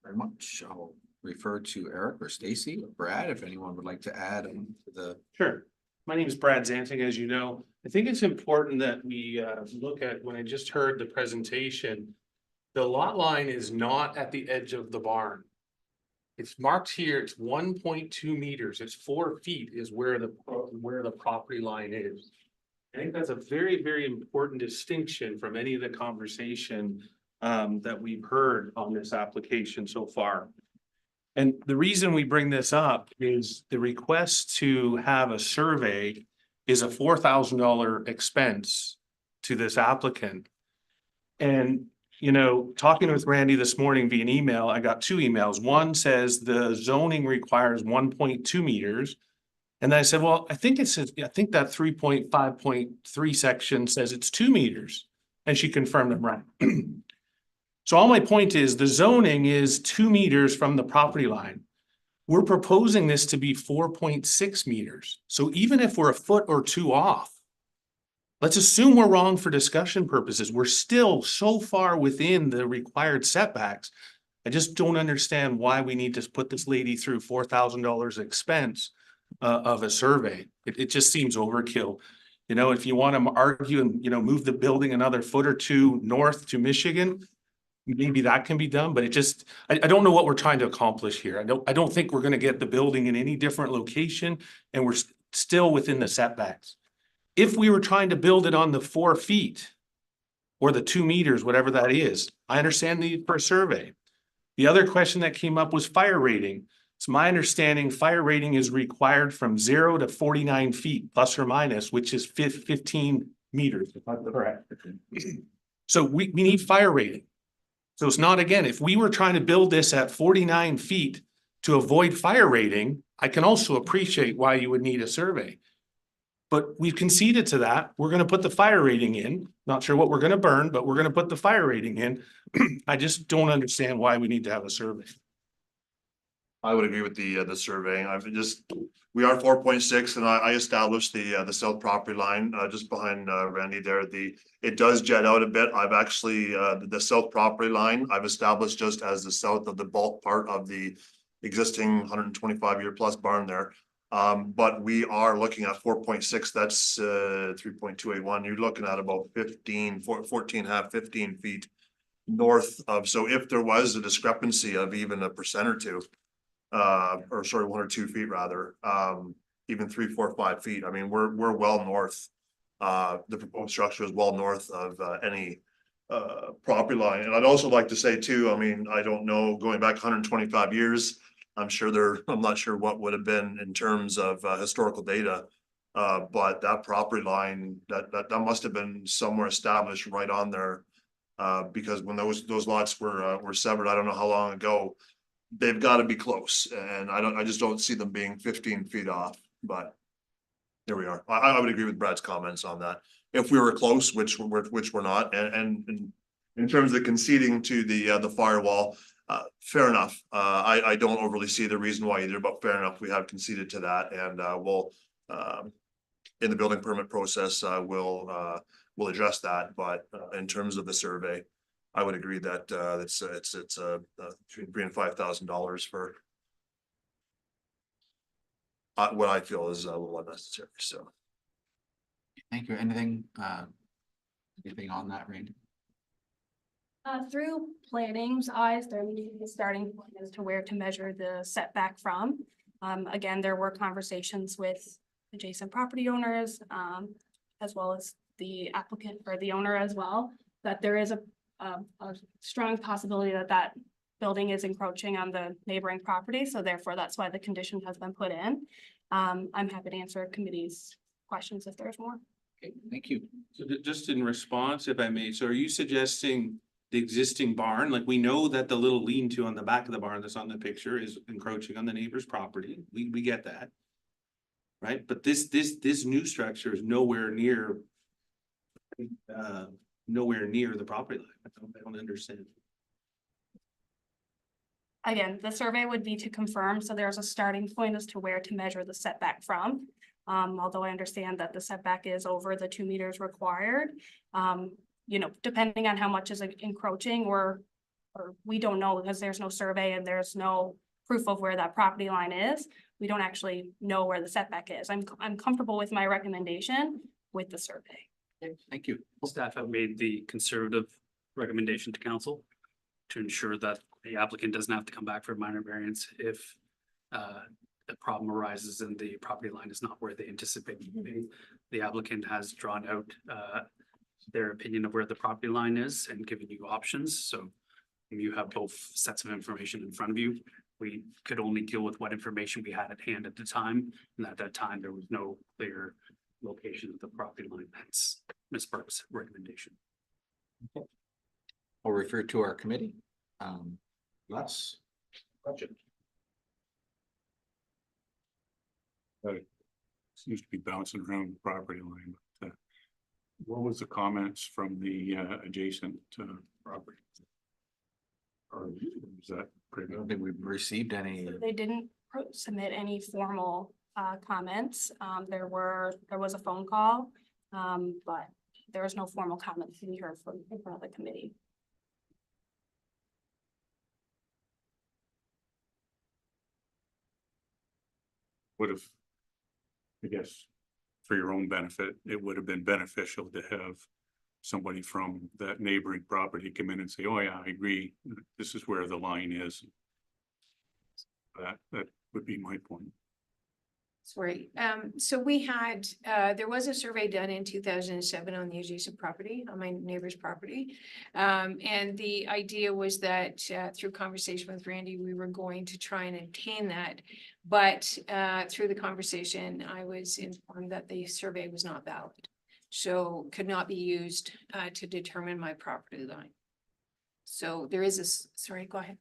Very much. I'll refer to Eric or Stacy or Brad if anyone would like to add to the. Sure. My name is Brad Zanting, as you know. I think it's important that we look at, when I just heard the presentation, the lot line is not at the edge of the barn. It's marked here, it's 1.2 meters, it's 4 feet is where the property line is. I think that's a very, very important distinction from any of the conversation that we've heard on this application so far. And the reason we bring this up is the request to have a survey is a $4,000 expense to this applicant. And, you know, talking with Randy this morning via email, I got 2 emails. One says the zoning requires 1.2 meters. And then I said, well, I think it says, I think that 3.5.3 section says it's 2 meters. And she confirmed I'm right. So all my point is the zoning is 2 meters from the property line. We're proposing this to be 4.6 meters. So even if we're a foot or 2 off, let's assume we're wrong for discussion purposes. We're still so far within the required setbacks. I just don't understand why we need to put this lady through $4,000 expense of a survey. It just seems overkill. You know, if you want to argue and, you know, move the building another foot or 2 north to Michigan, maybe that can be done, but it just, I don't know what we're trying to accomplish here. I don't think we're going to get the building in any different location, and we're still within the setbacks. If we were trying to build it on the 4 feet or the 2 meters, whatever that is, I understand the per survey. The other question that came up was fire rating. It's my understanding fire rating is required from 0 to 49 feet plus or minus, which is 15 meters, if I'm correct. So we need fire rating. So it's not, again, if we were trying to build this at 49 feet to avoid fire rating, I can also appreciate why you would need a survey. But we've conceded to that. We're gonna put the fire rating in. Not sure what we're gonna burn, but we're gonna put the fire rating in. I just don't understand why we need to have a survey. I would agree with the surveying. We are 4.6 and I established the south property line, just behind, Randy there. It does jet out a bit. I've actually, the south property line, I've established just as the south of the bulk part of the existing 125-year plus barn there. But we are looking at 4.6, that's, 3.281. You're looking at about 15 feet north of, so if there was a discrepancy of even 1% or 2, or sorry, 1 or 2 feet rather, even 3, 4, 5 feet. I mean, we're well north. The proposed structure is well north of any property line. And I'd also like to say too, I mean, I don't know, going back 125 years, I'm not sure what would have been in terms of historical data. But that property line, that must have been somewhere established right on there. Because when those lots were severed, I don't know how long ago. They've got to be close, and I just don't see them being 15 feet off, but here we are. I would agree with Brad's comments on that. If we were close, which we're not, and in terms of conceding to the firewall, fair enough. I don't overly see the reason why either, but fair enough. We have conceded to that, and we'll in the building permit process, we'll address that. But in terms of the survey, I would agree that it's between $3,000 and $5,000 for what I feel is a little unnecessary. So, Thank you. Anything on that, Randy? Through planning's eyes, there needs to be a starting point as to where to measure the setback from. Again, there were conversations with adjacent property owners, as well as the applicant or the owner as well, that there is a strong possibility that building is encroaching on the neighboring property. So therefore, that's why the condition has been put in. I'm happy to answer committee's questions if there's more. Okay, thank you. So just in response, if I may, so are you suggesting the existing barn, like we know that the little lean-to on the back of the barn that's on the picture is encroaching on the neighbor's property. We get that. Right, but this new structure is nowhere near the property line. I don't understand. Again, the survey would be to confirm, so there's a starting point as to where to measure the setback from. Although I understand that the setback is over the 2 meters required. Depending on how much is encroaching or we don't know because there's no survey and there's no proof of where that property line is. We don't actually know where the setback is. I'm comfortable with my recommendation with the survey. Thank you. Staff have made the conservative recommendation to council to ensure that the applicant doesn't have to come back for a minor variance if the problem arises and the property line is not where they anticipate it being. The applicant has drawn out their opinion of where the property line is and given you options. So you have both sets of information in front of you. We could only deal with what information we had at hand at the time. And at that time, there was no clear location of the property line. That's Ms. Burke's recommendation. I'll refer to our committee. Les, budget. Seems to be bouncing around the property line. But, what was the comments from the adjacent property? Or is that I don't think we've received any. They didn't submit any formal comments. There was a phone call, but there was no formal comments to be heard from in front of the committee. Would have, I guess, for your own benefit, it would have been beneficial to have somebody from that neighboring property come in and say, oh yeah, I agree, this is where the line is. That would be my point. Sorry, so we had, there was a survey done in 2007 on the adjacent property, on my neighbor's property. And the idea was that through conversation with Randy, we were going to try and obtain that. But through the conversation, I was informed that the survey was not valid. So could not be used to determine my property line. So there is a, sorry, go ahead.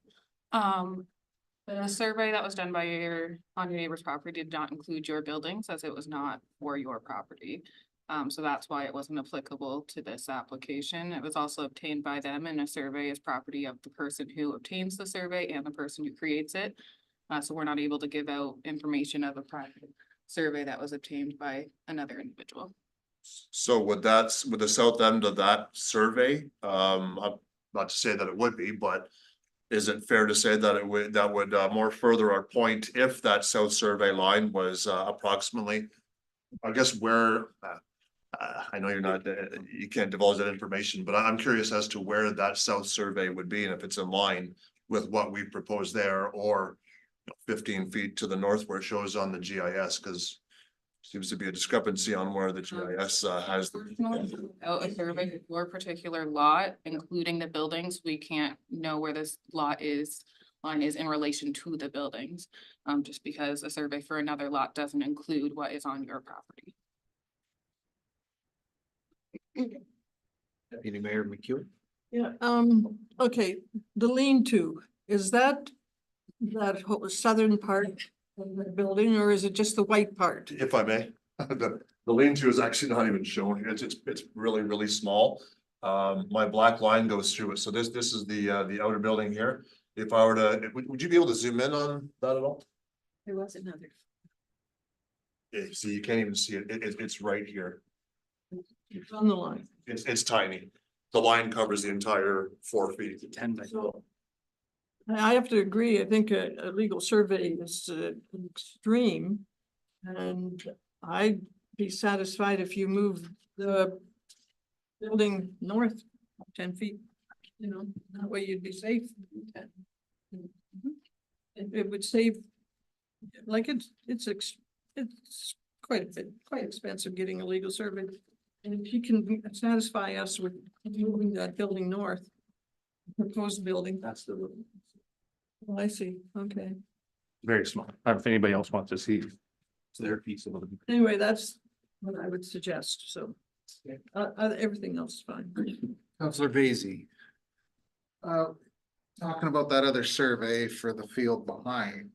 The survey that was done by on your neighbor's property did not include your buildings as it was not for your property. So that's why it wasn't applicable to this application. It was also obtained by them, and a survey is property of the person who obtains the survey and the person who creates it. So we're not able to give out information of a private survey that was obtained by another individual. So would the south end of that survey, not to say that it would be, but is it fair to say that it would, more further our point if that south survey line was approximately, I guess where, I know you're not, you can't divulge that information, but I'm curious as to where that south survey would be and if it's in line with what we proposed there, or 15 feet to the north where it shows on the GIS, because seems to be a discrepancy on where the GIS has the. Out a survey of your particular lot, including the buildings, we can't know where this line is in relation to the buildings. Just because a survey for another lot doesn't include what is on your property. Deputy Mayor McEwen. Yeah, okay, the lean-to, is that whole southern part of the building, or is it just the white part? If I may, the lean-to is actually not even shown here. It's really, really small. My black line goes through it. So this is the outer building here. If I were to, would you be able to zoom in on that at all? There was another. Yeah, see, you can't even see it. It's right here. It's on the line. It's tiny. The line covers the entire 4 feet. 10 by So I have to agree. I think a legal survey is extreme. And I'd be satisfied if you move the building north 10 feet, that way you'd be safe. It would save, like it's quite a bit, quite expensive getting a legal survey. And if you can satisfy us with moving that building north, proposed building. That's the. Oh, I see, okay. Very small. If anybody else wants to see. It's their piece of it. Anyway, that's what I would suggest, so. Everything else is fine. Councillor Basie. Talking about that other survey for the field behind.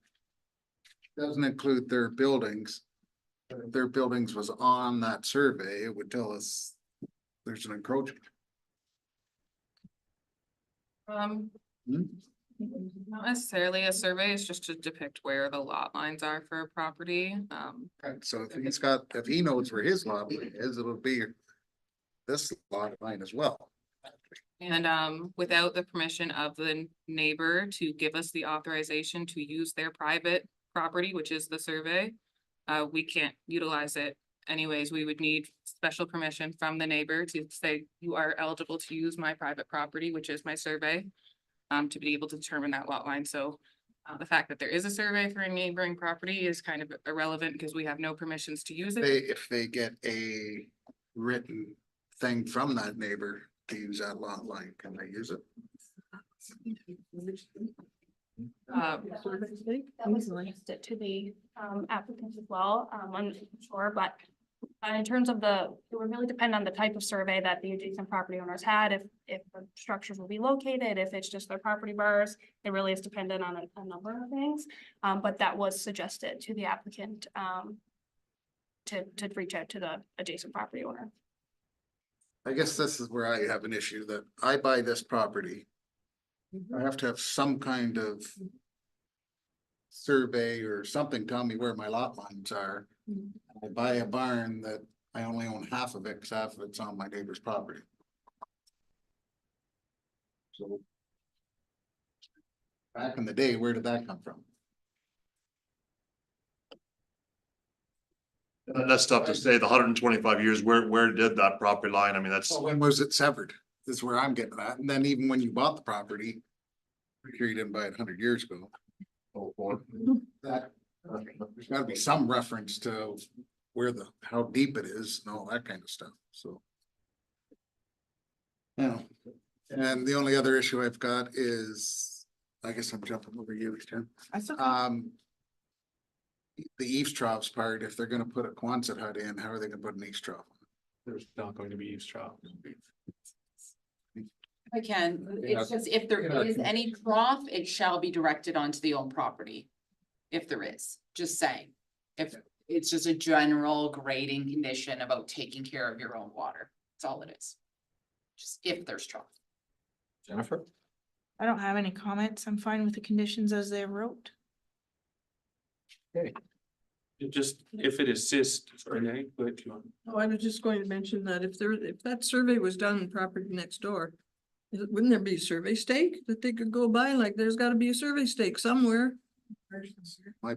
Doesn't include their buildings. If their buildings was on that survey, it would tell us there's an encroachment. Not necessarily. A survey is just to depict where the lot lines are for a property. Right, so if he knows where his lot line is, it'll be this lot line as well. And without the permission of the neighbor to give us the authorization to use their private property, which is the survey, we can't utilize it. Anyways, we would need special permission from the neighbor to say, you are eligible to use my private property, which is my survey, to be able to determine that lot line. So the fact that there is a survey for a neighboring property is kind of irrelevant because we have no permissions to use it. If they get a written thing from that neighbor to use that lot line, can they use it? That was listed to the applicants as well. I'm not sure, but in terms of it would really depend on the type of survey that the adjacent property owners had, if the structures will be located, if it's just their property bars. It really is dependent on a number of things. But that was suggested to the applicant to reach out to the adjacent property owner. I guess this is where I have an issue, that I buy this property. I have to have some kind of survey or something tell me where my lot lines are. I buy a barn that I only own half of it, because half of it's on my neighbor's property. So back in the day, where did that come from? And that's tough to say, the 125 years, where did that property line? I mean, that's. Well, when was it severed? Is where I'm getting at. And then even when you bought the property, pretty sure you didn't buy it 100 years ago. That, there's gotta be some reference to how deep it is and all that kind of stuff, so. Yeah, and the only other issue I've got is, I guess I'm jumping over you, Tim. The eaves troughs part, if they're gonna put a Quonset hut in, how are they gonna put an eaves trough? There's not going to be eaves trough. I can, Yeah. it's just if there Yeah. is any trough, it shall be directed onto the owned property. If there is, just saying, if it's just a general grading condition about taking care of your own water, that's all it is. Just if there's trough. Jennifer? I don't have any comments. I'm fine with the conditions as they wrote. Just if it assists, Renee, but Oh, I was just going to mention that if that survey was done on property next door, wouldn't there be a survey stake that they could go by? Like, there's gotta be a survey stake somewhere. My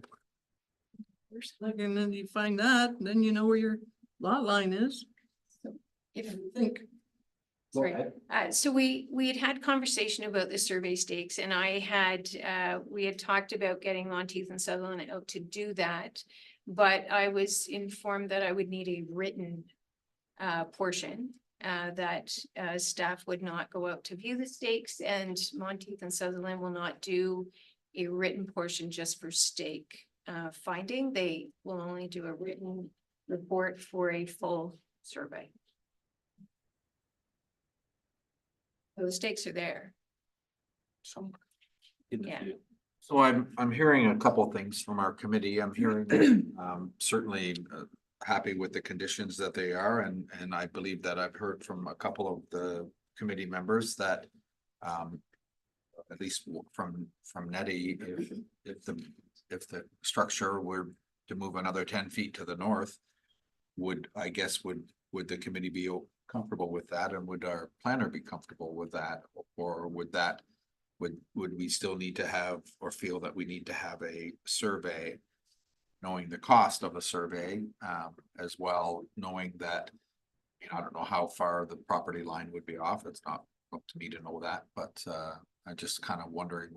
Like, and then you find that, then you know where your lot line is. If, I think. sorry, so we had conversation about the survey stakes and we had talked about getting Monteith and Sutherland out to do that. But I was informed that I would need a written portion, that staff would not go out to view the stakes, and Monteith and Sutherland will not do a written portion just for stake finding. They will only do a written report for a full survey. So the stakes are there. Yeah. So I'm hearing a couple things from our committee. I'm hearing certainly happy with the conditions that they are, and I believe that I've heard from a couple of the committee members that at least from Nettie, if the structure were to move another 10 feet to the north, would the committee be comfortable with that, and would our planner be comfortable with that, or would we still need to have, or feel that we need to have a survey, knowing the cost of a survey, as well, knowing that, I don't know how far the property line would be off. It's not up to me to know that, but I'm just kind of wondering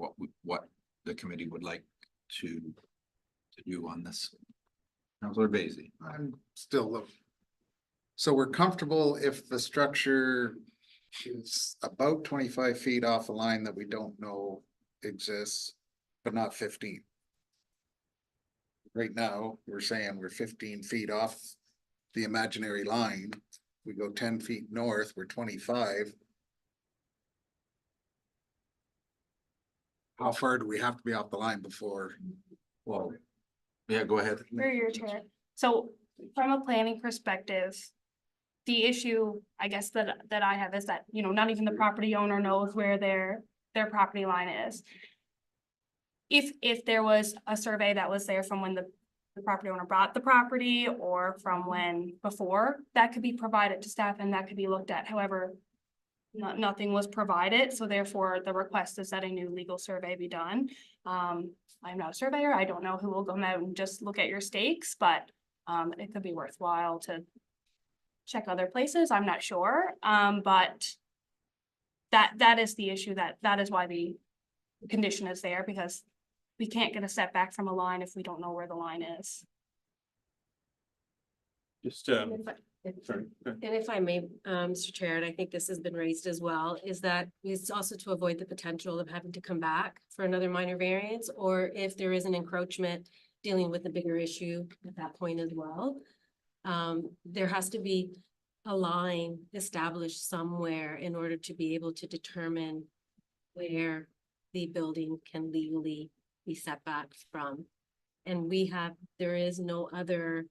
what the committee would like to do on this. Councilor Basie. I'm still looking. So we're comfortable if the structure is about 25 feet off a line that we don't know exists, but not 15. Right now, we're saying we're 15 feet off the imaginary line. We go 10 feet north, we're 25. How far do we have to be off the line before? Well, yeah, go ahead. Through your chair. So from a planning perspective, the issue, I guess, that I have is that, not even the property owner knows where their property line is. If there was a survey that was there from when the property owner bought the property, or from when before, that could be provided to staff and that could be looked at. However, nothing was provided, so therefore the request is that a new legal survey be done. I'm not a surveyor. I don't know who will come out and just look at your stakes, but it could be worthwhile to check other places. I'm not sure. But that is the issue, that is why the condition is there, because we can't get a setback from a line if we don't know where the line is. just, Sorry. sorry. And if I may, Mr. Chair, and I think this has been raised as well, is that it's also to avoid the potential of having to come back for another minor variance, or if there is an encroachment, dealing with a bigger issue at that point as well. There has to be a line established somewhere in order to be able to determine where the building can legally be set back from. And there is no other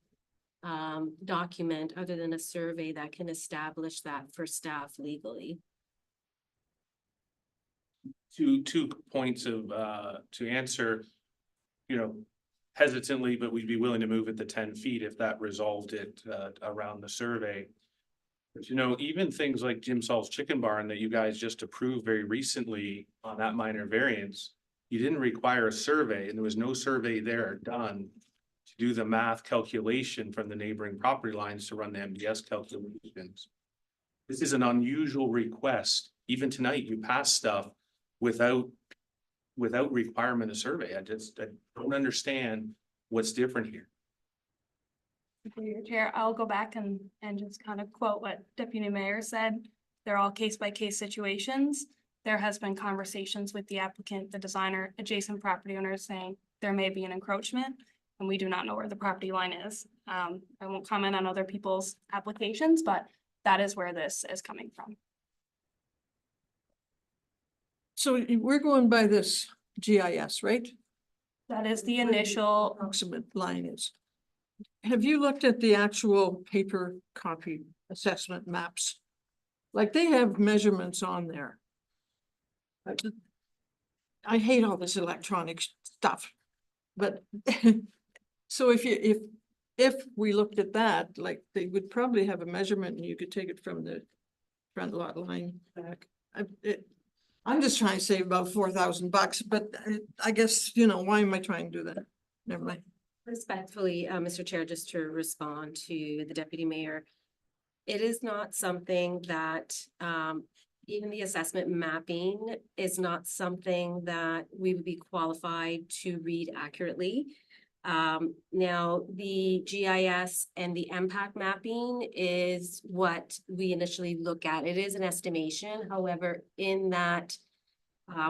document other than a survey that can establish that for staff legally. Two points of, to answer, hesitantly, but we'd be willing to move it to 10 feet if that resolved it, around the survey. But even things like Jim Saul's Chicken Barn that you guys just approved very recently on that minor variance, you didn't require a survey, and there was no survey there done to do the math calculation from the neighboring property lines to run the MDS calculations. This is an unusual request. Even tonight, you pass stuff without requirement of survey. I don't understand what's different here. Through your chair, I'll go back and just kind of quote what Deputy Mayor said. They're all case-by-case situations. There has been conversations with the applicant, the designer, adjacent property owners saying there may be an encroachment, and we do not know where the property line is. I won't comment on other people's applications, but that is where this is coming from. So we're going by this GIS, right? That is the Where the initial, approximate line is. Have you looked at the actual paper copy assessment maps? Like they have measurements on there. I hate all this electronic stuff, but so if we looked at that, like they would probably have a measurement and you could take it from the front lot line back. I'm just trying to save about $4,000, but I guess, you know, why am I trying to do that? Never mind. Respectfully, Mr. Chair, just to respond to the deputy mayor. It is not something that, even the assessment mapping is not something that we would be qualified to read accurately. Now, the GIS and the impact mapping is what we initially look at. It is an estimation. However, in that,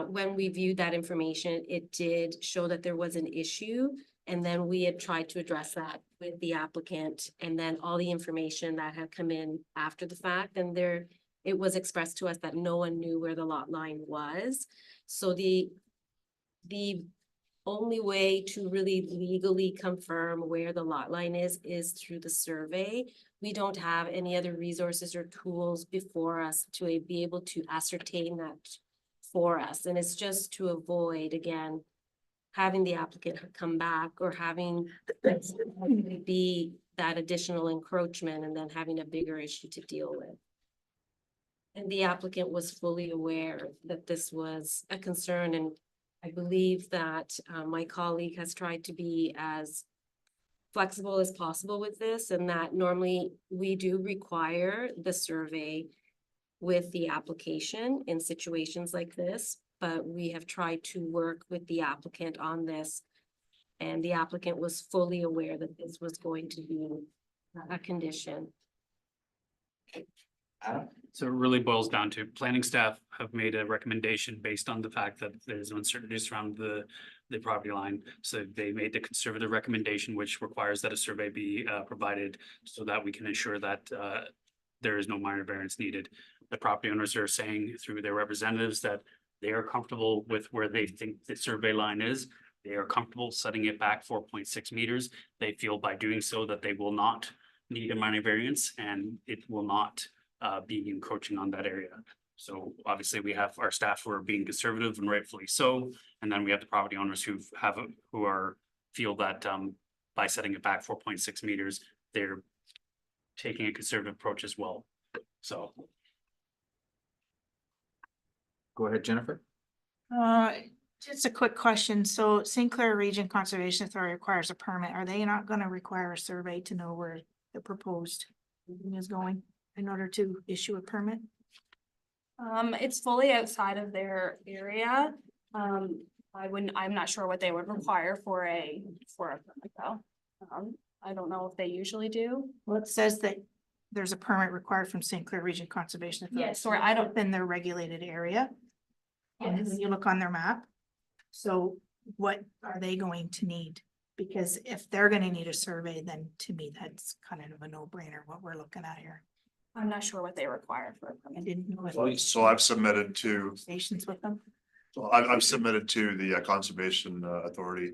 when we viewed that information, it did show that there was an issue. And then we had tried to address that with the applicant and then all the information that had come in after the fact. And it was expressed to us that no one knew where the lot line was. So the only way to really legally confirm where the lot line is through the survey. We don't have any other resources or tools before us to be able to ascertain that for us. And it's just to avoid, again, having the applicant come back or having be that additional encroachment and then having a bigger issue to deal with. And the applicant was fully aware that this was a concern, and I believe that my colleague has tried to be as flexible as possible with this, and that normally we do require the survey with the application in situations like this, but we have tried to work with the applicant on this. And the applicant was fully aware that this was going to be a condition. So it really boils down to planning staff have made a recommendation based on the fact that there's uncertainties around the property line. So they made the conservative recommendation, which requires that a survey be provided so that we can ensure that there is no minor variance needed. The property owners are saying through their representatives that they are comfortable with where they think the survey line is. They are comfortable setting it back 4.6 meters. They feel by doing so that they will not need a minor variance and it will not be encroaching on that area. So obviously we have our staff who are being conservative and rightfully so. And then we have the property owners who feel that by setting it back 4.6 meters, they're taking a conservative approach as well. So. Go ahead, Jennifer. Just a quick question. So St. Clair Region Conservation Authority requires a permit. Are they not going to require a survey to know where the proposed thing is going in order to issue a permit? it's fully outside of their area. I'm not sure what they would require for a permit though. I don't know if they usually do. Well, it says that there's a permit required from St. Clair Region Conservation Authority. Yes, or I don't. In their regulated area. And Yes. when you look on their map. So what are they going to need? Because if they're gonna need a survey, then to me, that's kind of a no-brainer what we're looking at here. I'm not sure what they require for a I permit. didn't know. So I've submitted to, Stations with them. so I've submitted to the Conservation Authority.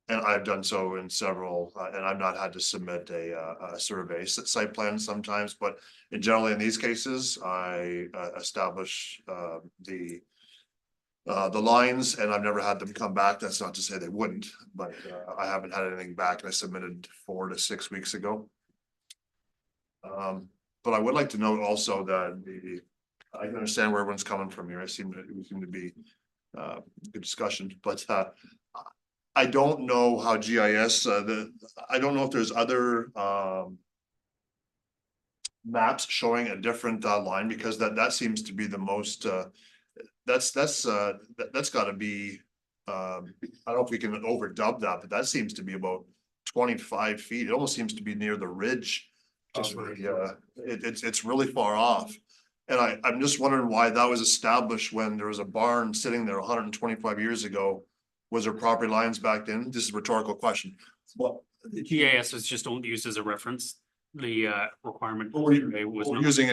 And I've done so in several, and I've not had to submit a survey site plan sometimes, but generally in these cases, I establish the lines, and I've never had them come back. That's not to say they wouldn't, but I haven't had anything back, and I submitted 4 to 6 weeks ago. But I would like to note also that I can understand where everyone's coming from here. We seem to be good discussion, but I don't know how GIS, I don't know if there's other maps showing a different line, because that seems to be the most that's gotta be I don't know if we can overdub that, but that seems to be about 25 feet. It almost seems to be near the ridge. It's really far off. And I'm just wondering why that was established when there was a barn sitting there 125 years ago. Was there property lines back then? This is a rhetorical question. Well, The GIS is just don't use as a reference. requirement. We're survey was we're not- using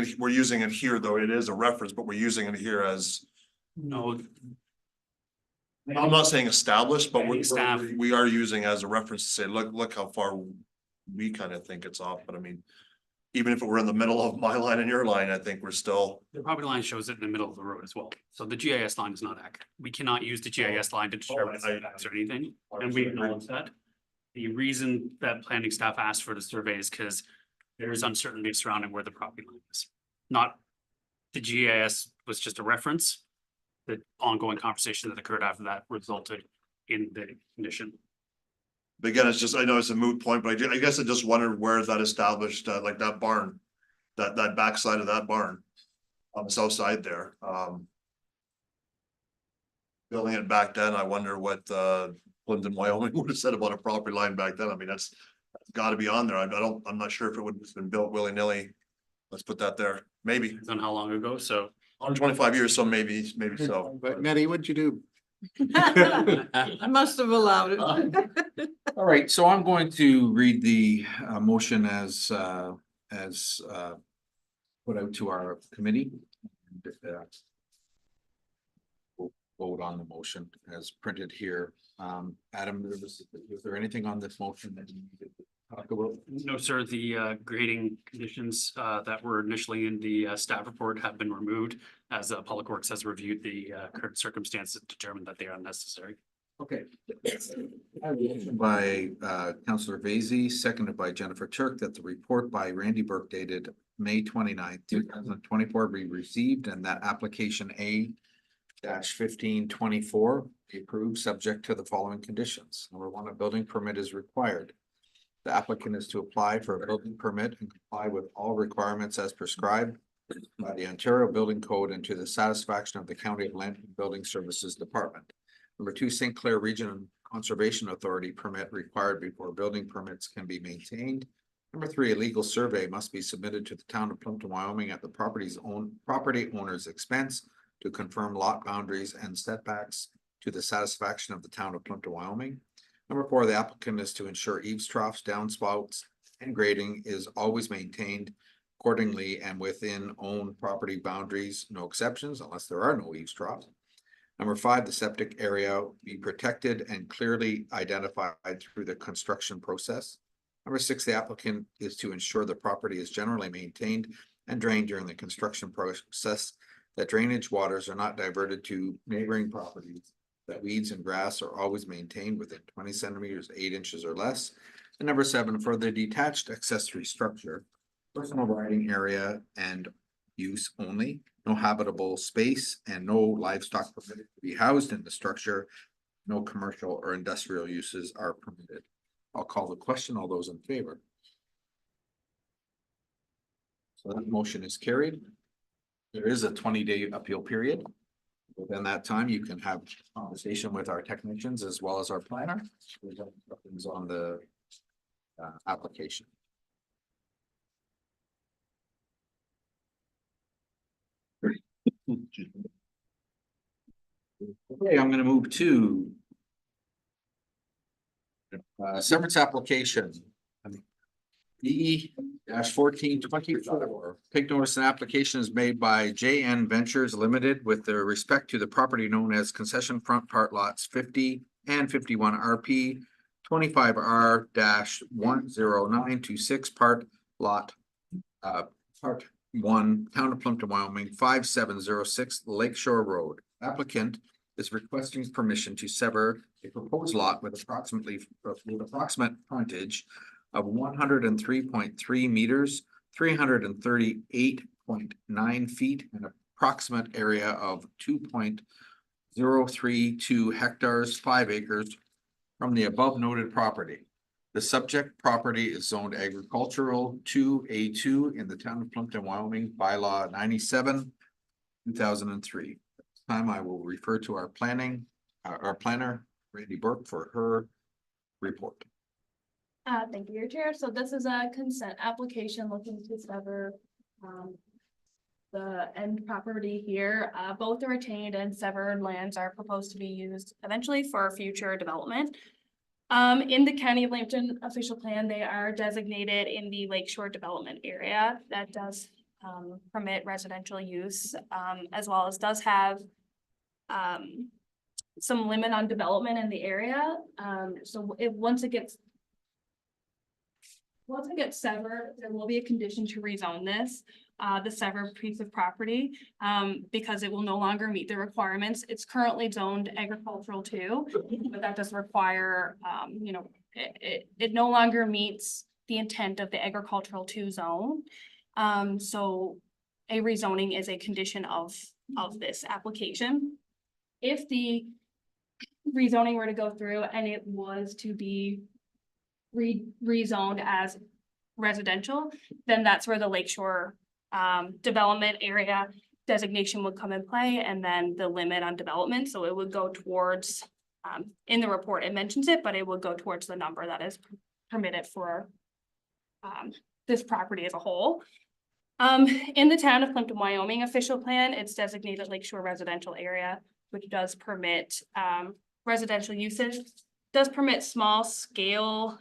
it here, though. It is a reference, but we're using it here as, No, I'm not saying established, but Staff. we are using as a reference to say, look how far we kind of think it's off, but I mean, even if it were in the middle of my line and your line, I think we're still. the property line shows it in the middle of the road as well. So the GIS line is not accurate. We cannot use the GIS line to determine setbacks or anything, and we acknowledge that. The reason that planning staff asked for the survey is because there is uncertainty surrounding where the property line is. Not, the GIS was just a reference. The ongoing conversation that occurred after that resulted in the condition. But again, it's just, I know it's a moot point, but I guess I just wondered where that established, like that barn, that backside of that barn on the south side there. Building it back then, I wonder what Plympton-Wyoming would have said about a property line back then. I mean, that's gotta be on there. I'm not sure if it would have been built willy-nilly. Let's put that there. Maybe Depends on how long ago, so. 125 years, so maybe so. But Nettie, what'd you do? I must have allowed it. All right, so I'm going to read the motion as put out to our committee. We'll vote on the motion as printed here. Adam, was there anything on this motion that you needed to talk about? No, sir, the grading conditions that were initially in the staff report have been removed as Public Works has reviewed the current circumstances and determined that they are unnecessary. Okay. By Councillor Vaizey, seconded by Jennifer Turk, that the report by Randy Burke dated May 29th, 2024 be received and that application A-1524 be approved subject to the following conditions. Number one, a building permit is required. The applicant is to apply for a building permit and comply with all requirements as prescribed by the Ontario Building Code and to the satisfaction of the County of Land and Building Services Department. Number two, St. Clair Region Conservation Authority permit required before building permits can be maintained. Number three, a legal survey must be submitted to the town of Plympton-Wyoming at the property owner's expense to confirm lot boundaries and setbacks to the satisfaction of the town of Plympton-Wyoming. Number four, the applicant is to ensure eaves troughs, downspouts, and grading is always maintained accordingly and within own property boundaries, no exceptions unless there are no eaves troughs. Number five, the septic area be protected and clearly identified through the construction process. Number six, the applicant is to ensure the property is generally maintained and drained during the construction process, that drainage waters are not diverted to neighboring properties, that weeds and grass are always maintained within 20 centimeters, 8 inches or less. And number seven, for the detached accessory structure, personal riding area and use only, no habitable space and no livestock permitted to be housed in the structure. No commercial or industrial uses are permitted. I'll call the question. All those in favor? So that motion is carried. There is a 20-day appeal period. Within that time, you can have conversation with our technicians as well as our planner. We have instructions on the application. Okay, I'm gonna move to severance application. E-1424. Pig notice and application is made by JN Ventures Limited with the respect to the property known as concession front part lots 50 and 51 RP 25R-10926 part lot part 1, Town of Plympton, Wyoming, 5706 Lakeshore Road. Applicant is requesting permission to sever a proposed lot with approximate frontage of 103.3 meters, 338.9 feet, and approximate area of 2.032 hectares, 5 acres from the above noted property. The subject property is zoned agricultural 2A2 in the town of Plympton, Wyoming, bylaw 97, 2003. At this time, I will refer to our planner, Randy Burke, for her report. Thank you, Your Chair. So this is a consent application looking to sever the end property here. Both the retained and severed lands are proposed to be used eventually for future development. In the County of Plympton official plan, they are designated in the Lakeshore development area that does permit residential use, as well as does have some limit on development in the area. So once it gets severed, there will be a condition to rezone this, the severed piece of property, because it will no longer meet the requirements. It's currently zoned agricultural too, but that does require, it no longer meets the intent of the agricultural 2 zone. So a rezoning is a condition of this application. If the rezoning were to go through and it was to be rezoned as residential, then that's where the Lakeshore development area designation would come in play, and then the limit on development. So it would go towards, in the report it mentions it, but it would go towards the number that is permitted for this property as a whole. In the town of Plympton-Wyoming official plan, it's designated Lakeshore residential area, which does permit residential uses, does permit small scale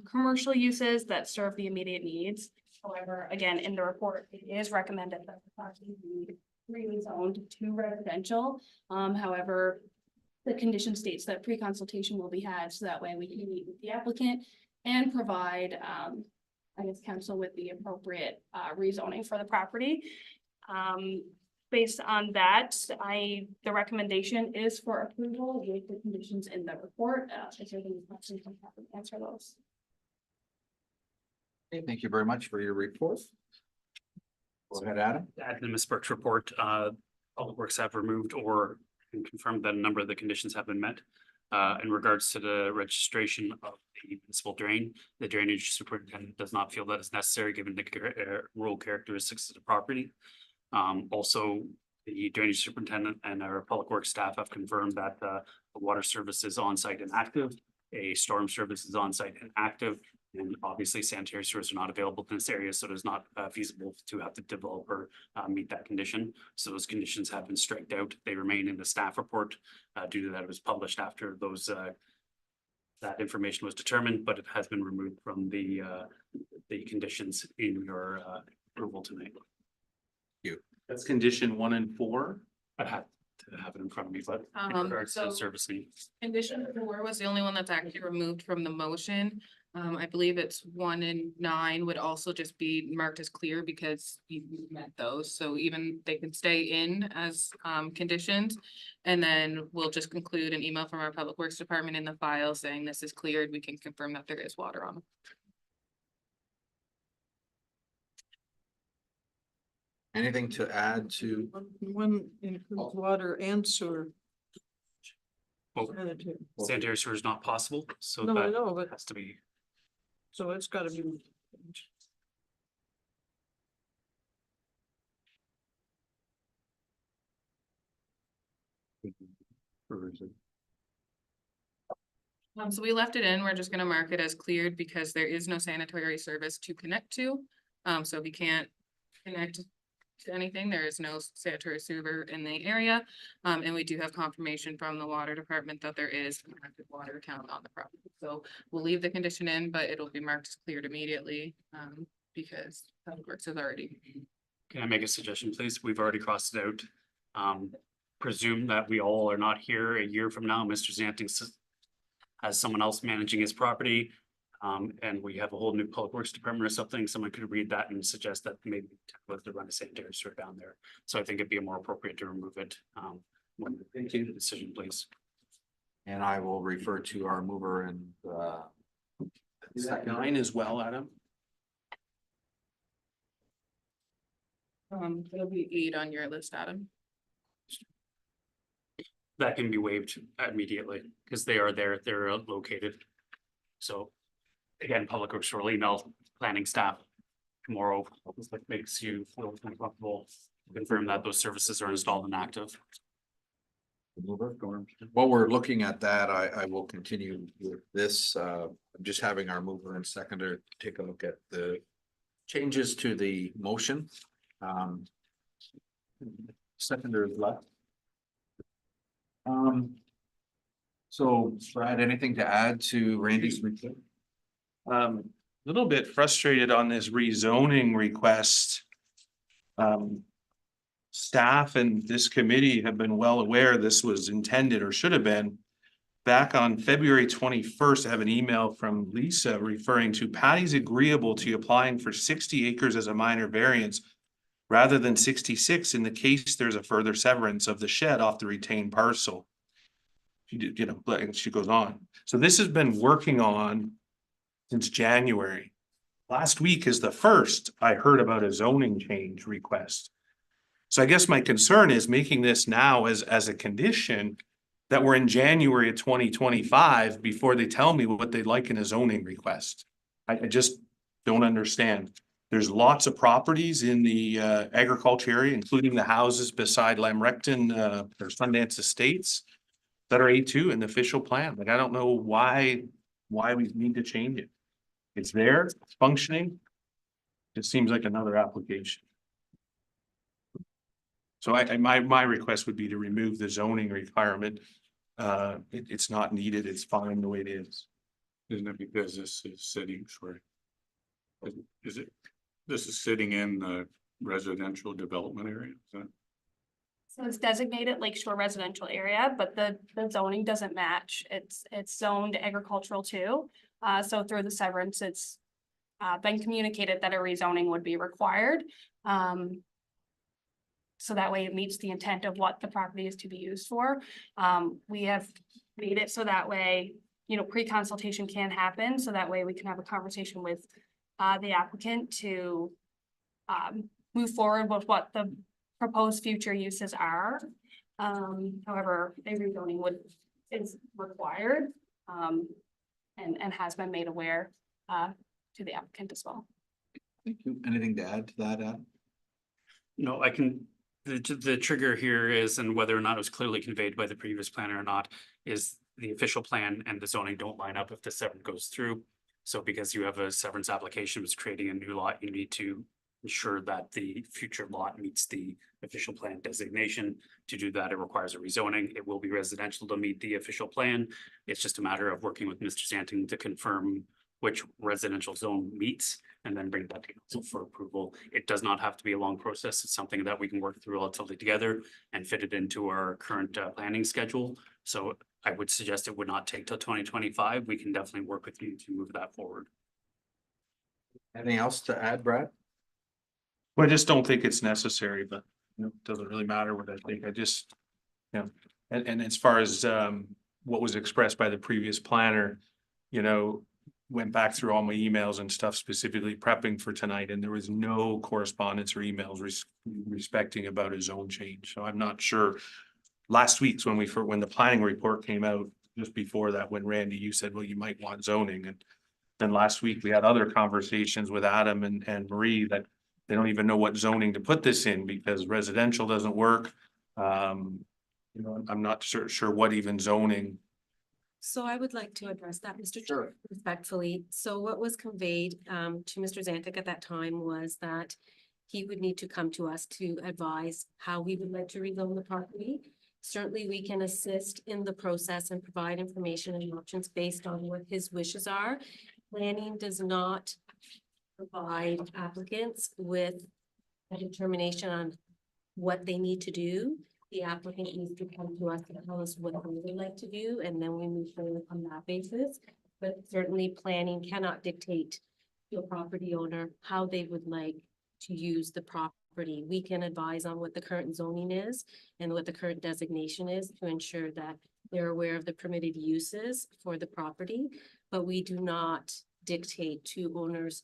commercial uses that serve the immediate needs. However, again, in the report, it is recommended that the property be rezoned to residential. However, the condition states that pre-consultation will be had, so that way we can meet with the applicant and provide council with the appropriate rezoning for the property. Based on that, the recommendation is for approval with the conditions in the report. If there are any questions, I'm happy to answer those. Okay, thank you very much for your report. Go ahead, Adam. Add the Ms. Burke's report, Public Works have removed or confirmed that a number of the conditions have been met. In regards to the registration of the municipal drain, the drainage superintendent does not feel that is necessary given the rural characteristics of the property. Also, the drainage superintendent and our public works staff have confirmed that the water service is on site and active, a storm service is on site and active, and obviously sanitary sewers are not available in this area, so it is not feasible to have the developer meet that condition. So those conditions have been striked out. They remain in the staff report due to that it was published after those that information was determined, but it has been removed from the conditions in your approval tonight. That's condition 1 and 4. I'd have to have it in front of me, but in regards to so service needs. Condition 4 was the only one that's actually removed from the motion. I believe it's 1 and 9 would also just be marked as clear because you met those. So even they could stay in as conditions. And then we'll just conclude an email from our Public Works Department in the file saying this is cleared. We can confirm that there is water on it. Anything to add to? One includes water and sewer. Well, sanitary sewer is not possible, so No, I that know, but has to be. so it's gotta be. So we left it in, we're just gonna mark it as cleared because there is no sanitary service to connect to. So we can't connect to anything. There is no sanitary sewer in the area. And we do have confirmation from the water department that there is an active water account on the property. So we'll leave the condition in, but it'll be marked as cleared immediately, because Public Works has already. Can I make a suggestion, please? We've already crossed it out. Presume that we all are not here a year from now. Mr. Zanting has someone else managing his property. And we have a whole new public works department or something. Someone could read that and suggest that maybe with the run a sanitary sewer down there. So I think it'd be more appropriate to remove it. When we make the decision, please. And I will refer to our mover and Is that 9 as well, Adam? It'll be 8 on your list, Adam. That can be waived immediately because they are there, they're located. So again, Public Works will email planning staff tomorrow. If that makes you feel comfortable, confirm that those services are installed and active. while we're looking at that, I will continue with this. I'm just having our mover and seconder take a look at the changes to the motion. Seconder is left. So Brad, anything to add to Randy's report? Little bit frustrated on this rezoning request. Staff and this committee have been well aware this was intended or should have been. Back on February 21st, I have an email from Lisa referring to Patty's agreeable to applying for 60 acres as a minor variance rather than 66 in the case there's a further severance of the shed off the retained parcel. She did, you know, and she goes on. So this has been working on since January. Last week is the first I heard about a zoning change request. So I guess my concern is making this now as a condition that we're in January of 2025 before they tell me what they'd like in a zoning request. I just don't understand. There's lots of properties in the agriculture area, including the houses beside Lamrecton, or Sundance Estates that are A2 in the official plan. Like, I don't know why we need to change it. It's there, it's functioning. It seems like another application. So my request would be to remove the zoning requirement. It's not needed. It's fine the way it is. Isn't it because this is sitting, sorry. Is it, this is sitting in the residential development area? Is that? So it's designated Lakeshore residential area, but the zoning doesn't match. It's zoned agricultural too. So through the severance, it's been communicated that a rezoning would be required. So that way it meets the intent of what the property is to be used for. We have made it so that way, you know, pre-consultation can happen. So that way we can have a conversation with the applicant to move forward with what the proposed future uses are. However, a rezoning is required and has been made aware to the applicant as well. Thank you. Anything to add to that, Adam? No, I can, the trigger here is, and whether or not it was clearly conveyed by the previous planner or not, is the official plan and the zoning don't line up if the severance goes through. So because you have a severance application was creating a new lot, you need to ensure that the future lot meets the official plan designation. To do that, it requires a rezoning. It will be residential to meet the official plan. It's just a matter of working with Mr. Zanting to confirm which residential zone meets and then bring that to council for approval. It does not have to be a long process. It's something that we can work through relatively together and fit it into our current planning schedule. So I would suggest it would not take till 2025. We can definitely work with you to move that forward. Anything else to add, Brad? Well, I just don't think it's necessary, but you know, it doesn't really matter what I think. I just, you know, and as far as what was expressed by the previous planner, you know, went back through all my emails and stuff specifically prepping for tonight, and there was no correspondence or emails respecting about a zone change. So I'm not sure. Last week's when the planning report came out, just before that, when Randy, you said, well, you might want zoning. And then last week we had other conversations with Adam and Marie that they don't even know what zoning to put this in because residential doesn't work. You know, I'm not sure what even zoning. So I would like to address that, Mr. Chair, respectfully. So what was conveyed to Mr. Zantik at that time was that he would need to come to us to advise how he would like to rezone the property. Certainly, we can assist in the process and provide information and options based on what his wishes are. Planning does not provide applicants with a determination on what they need to do. The applicant needs to come to us and tell us what they would like to do, and then we move forward on that basis. But certainly planning cannot dictate to a property owner how they would like to use the property. We can advise on what the current zoning is and what the current designation is to ensure that they're aware of the permitted uses for the property, but we do not dictate to owners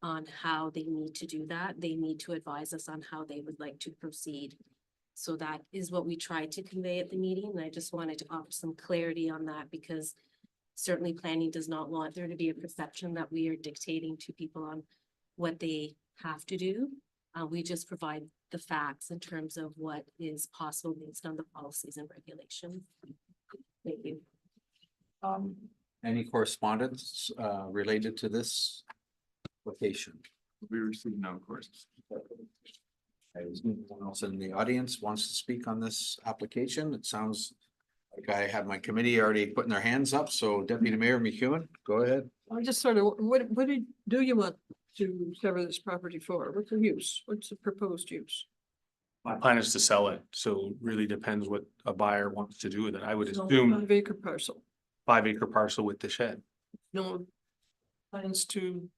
on how they need to do that. They need to advise us on how they would like to proceed. So that is what we tried to convey at the meeting. And I just wanted to offer some clarity on that because certainly planning does not want there to be a perception that we are dictating to people on what they have to do. We just provide the facts in terms of what is possible based on the policies and regulations. Thank you. Any correspondence related to this application? We received no correspondence. Is anyone else in the audience wants to speak on this application? It sounds Like I have my committee already putting their hands up, so Deputy Mayor McEwen, go ahead. I just sort of, what do you want to cover this property for? What's the use? What's the proposed use? My plan is to sell it, so really depends what a buyer wants to do with it. I would So, assume 5-acre parcel, 5-acre parcel with the shed. no plans to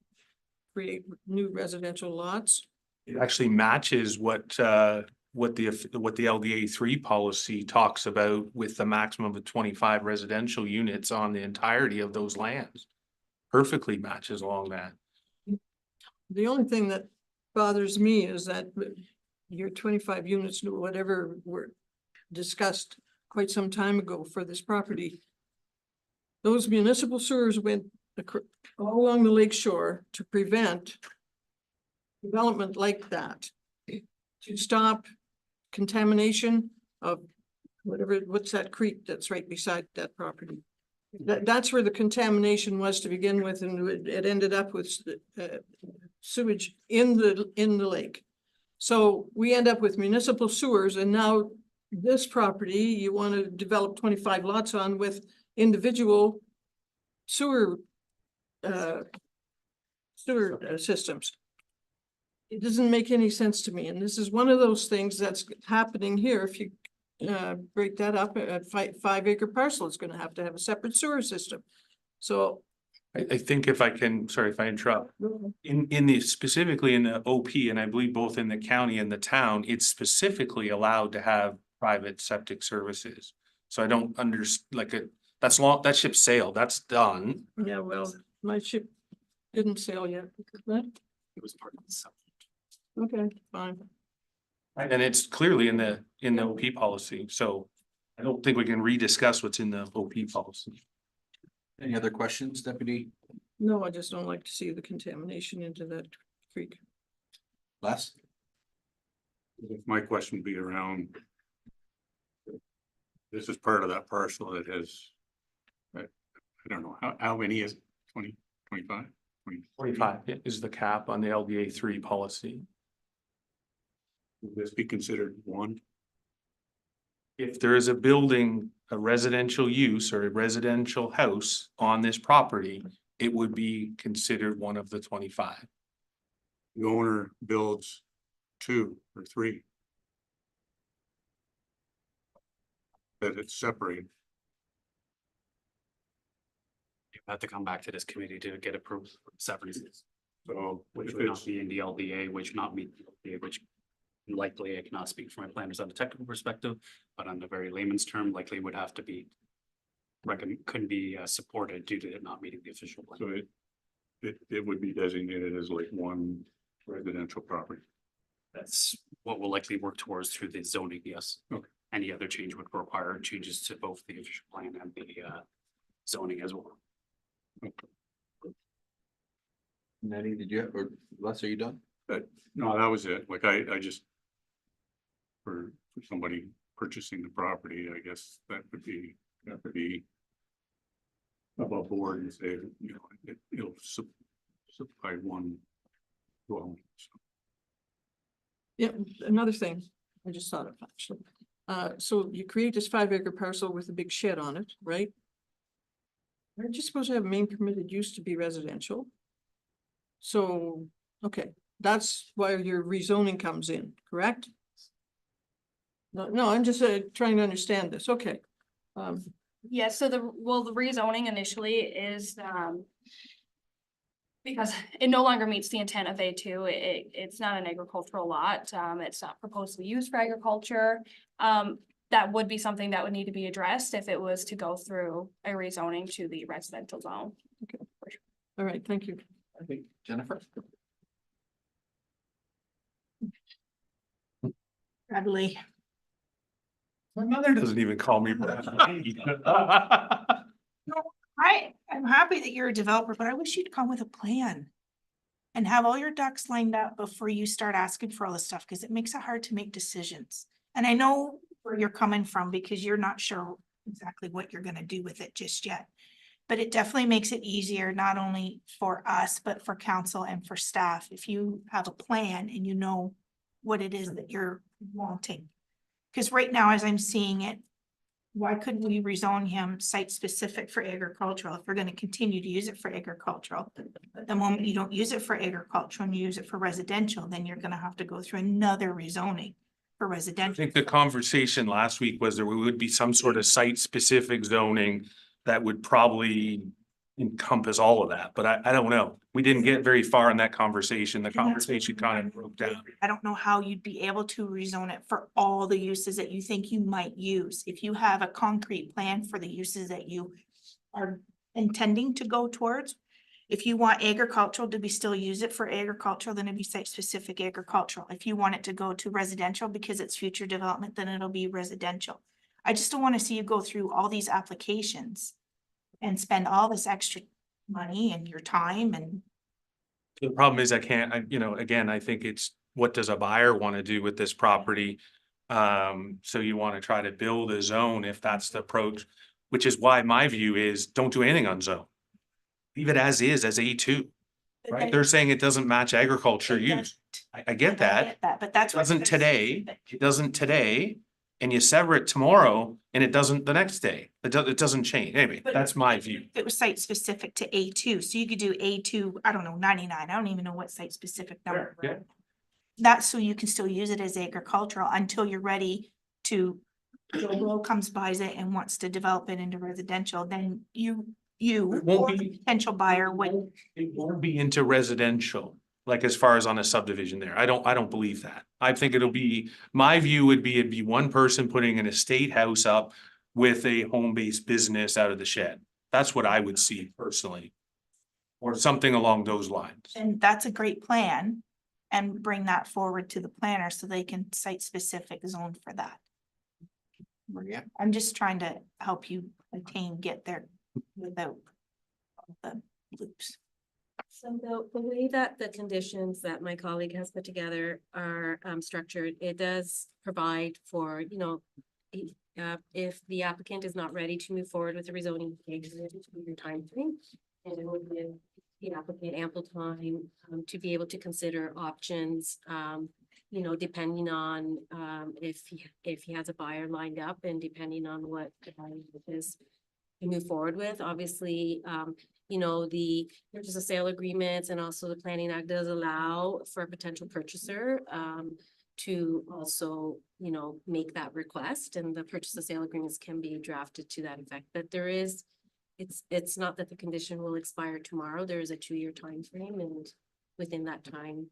create new residential lots. It actually matches what the LDA 3 policy talks about with the maximum of 25 residential units on the entirety of those lands. Perfectly matches along that. The only thing that bothers me is that your 25 units, whatever were discussed quite some time ago for this property. Those municipal sewers went all along the lake shore to prevent development like that. To stop contamination of what's that creek that's right beside that property? That's where the contamination was to begin with, and it ended up with sewage in the lake. So we end up with municipal sewers, and now this property, you want to develop 25 lots on with individual sewer systems. It doesn't make any sense to me, and this is one of those things that's happening here. If you break that up at 5-acre parcel, it's going to have a separate sewer system. So I think if I can, sorry if I interrupt, in the specifically in the OP, and I believe both in the county and the town, it's specifically allowed to have private septic services. So I don't that's long, that ship sailed, that's done. yeah, well, my ship didn't sail yet. Right? It was part of the subject. Okay, fine. And it's clearly in the OP policy, so I don't think we can rediscuss what's in the OP policy. Any other questions, Deputy? No, I just don't like to see the contamination into that creek. Les? My question would be around. This is part of that parcel that has. I don't know, how many is it? 20, 25? 25 is the cap on the LDA 3 policy. Would this be considered one? If there is a building, a residential use or a residential house on this property, it would be considered one of the 25. The owner builds 2 or 3. That it's separated. You have to come back to this committee to get approved severances, So which if would not it's, be in the LDA, which not meet the LDA, which likely I cannot speak for my planners on a technical perspective, but on the very layman's term, likely would have to be couldn't be supported due to it not meeting the official plan. so it would be designated as like one residential property. That's what we'll likely work towards through the zoning, yes. Okay. Any other change would require changes to both the official plan and the zoning as well. Nettie, did you, or Les, are you done? No, that was it. Like I just. For somebody purchasing the property, I guess that would be above board and say, you know, it'll supply one dwelling. So. Yeah, another thing, I just thought of actually. So you create this 5-acre parcel with a big shed on it, right? Aren't you supposed to have main permitted use to be residential? So, okay, that's why your rezoning comes in, correct? No, I'm just trying to understand this, okay. Yeah, so the rezoning initially is, because it no longer meets the intent of A2, it's not an agricultural lot, it's not proposed to be used for agriculture. That would be something that would need to be addressed if it was to go through a rezoning to the residential zone. Okay, all right, thank you. I think Jennifer? Bradley. My mother doesn't even call me. I'm happy that you're a developer, but I wish you'd come with a plan. And have all your ducks lined up before you start asking for all this stuff, because it makes it hard to make decisions. And I know where you're coming from because you're not sure exactly what you're gonna do with it just yet. But it definitely makes it easier, not only for us, but for council and for staff, if you have a plan and you know what it is that you're wanting. Because right now, as I'm seeing it, why couldn't we rezone him site specific for agricultural if we're gonna continue to use it for agricultural? But the moment you don't use it for agricultural and you use it for residential, then you're gonna have to go through another rezoning for I residential. think the conversation last week was there would be some sort of site-specific zoning that would probably encompass all of that, but I don't know. We didn't get very far in that conversation. The conversation kind of broke down. I don't know how you'd be able to rezone it for all the uses that you think you might use. If you have a concrete plan for the uses that you are intending to go towards. If you want agricultural to be still use it for agricultural, then it'd be site specific agricultural. If you want it to go to residential because it's future development, then it'll be residential. I just don't want to see you go through all these applications and spend all this extra money and your time and The problem is again, I think it's, what does a buyer want to do with this property? So you want to try to build a zone if that's the approach, which is why my view is don't do anything on zone. Leave it as is, as A2, right? They're saying it doesn't match agriculture use. I get that. But that's. It doesn't today, it doesn't today, and you sever it tomorrow and it doesn't the next day. It doesn't change. Anyway, But- that's my view. It was site specific to A2, so you could do A2, I don't know, 99, I don't even know what site specific number. Yeah. That's so you can still use it as agricultural until you're ready to, Joe Blow comes, buys it and wants to develop it into residential, then you It won't or be- the potential buyer would. It won't be into residential, like as far as on a subdivision there. I don't believe that. I think it'll be, my view would be, it'd be one person putting an estate house up with a home-based business out of the shed. That's what I would see personally. Or something along those lines. And that's a great plan, and bring that forward to the planner so they can site specific zone for that. Maria? I'm just trying to help you get there without all the loops. So the way that the conditions that my colleague has put together are structured, it does provide for, if the applicant is not ready to move forward with the rezoning your timeframe, and it will give the applicant ample time to be able to consider options, depending on if he has a buyer lined up and depending on what the buyer is to move forward with. Obviously, the purchase of sale agreements and also the planning act does allow for a potential purchaser to also, make that request, and the purchase of sale agreements can be drafted to that effect. But there is, it's not that the condition will expire tomorrow. There is a 2-year time frame, and within that time,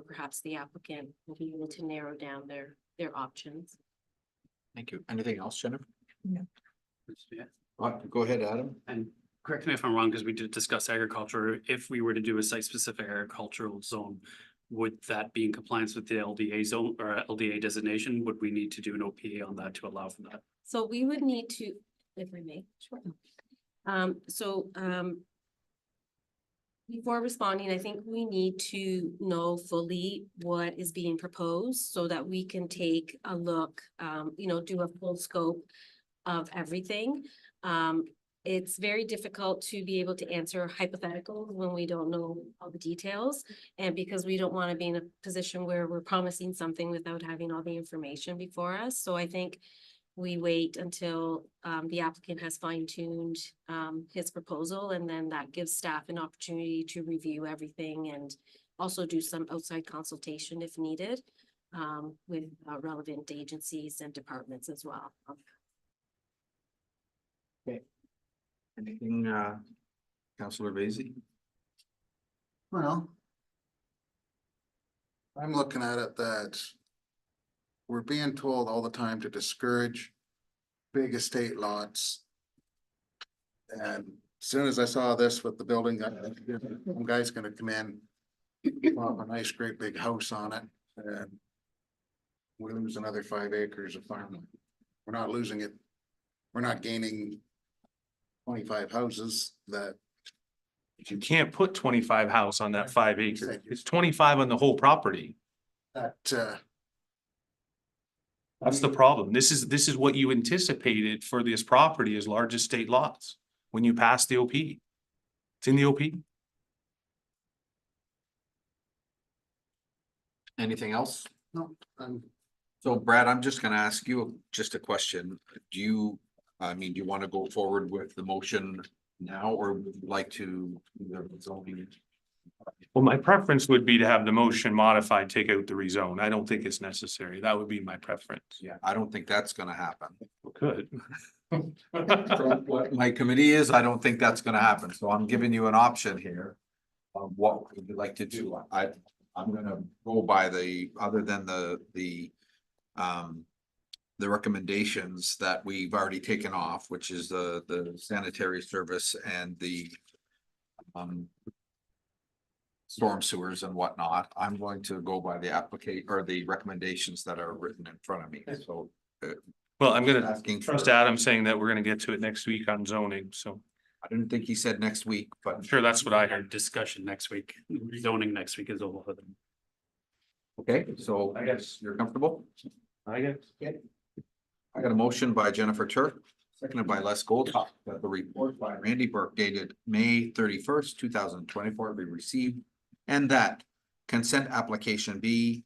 perhaps the applicant will be able to narrow down their options. Thank you. Anything else, Jennifer? No. Yeah. Go ahead, Adam. And correct me if I'm wrong, because we did discuss agriculture. If we were to do a site-specific agricultural zone, would that be in compliance with the LDA zone or LDA designation? Would we need to do an OPA on that to allow for that? So we would need to, if I may, sure. Before responding, I think we need to know fully what is being proposed so that we can take a look, do a full scope of everything. It's very difficult to be able to answer hypotheticals when we don't know all the details. And because we don't want to be in a position where we're promising something without having all the information before us. So I think we wait until the applicant has fine-tuned his proposal, and then that gives staff an opportunity to review everything and also do some outside consultation if needed with relevant agencies and departments as well. Okay. Anything, Councillor Vaizey? Well, I'm looking at it that we're being told all the time to discourage big estate lots. And as soon as I saw this with the building, some guy's gonna come in, pop a nice great big house on it, and we lose another 5 acres of farmland. We're not losing it. We're not gaining 25 houses that. You can't put 25 house on that 5 acres. It's 25 on the whole property. That's the problem. This is what you anticipated for this property as large estate lots when you pass the OP. It's in the OP. Anything else? No, So Brad, I'm just gonna ask you just a question. Do you I mean, do you want to go forward with the motion now, or would you like to? Zoning? Well, my preference would be to have the motion modified, take out the rezone. I don't think it's necessary. That would be my preference. Yeah, I don't think that's gonna happen. Could. From what my committee is, I don't think that's gonna happen, so I'm giving you an option here. Of what would you like to do? I'm gonna go by other than the recommendations that we've already taken off, which is the sanitary service and the storm sewers and whatnot. I'm going to go by the the recommendations that are written in front of me, so. Well, I'm gonna Asking trust for- Adam saying that we're gonna get to it next week on zoning, so I didn't think he said next week, but I'm sure that's what I Our heard. discussion next week, zoning next week is over. okay, so I guess. you're comfortable? I guess. I got a motion by Jennifer Turk, seconded by Les Goldtop, that the report by Randy Burke dated May 31st, 2024 be received. And that consent application B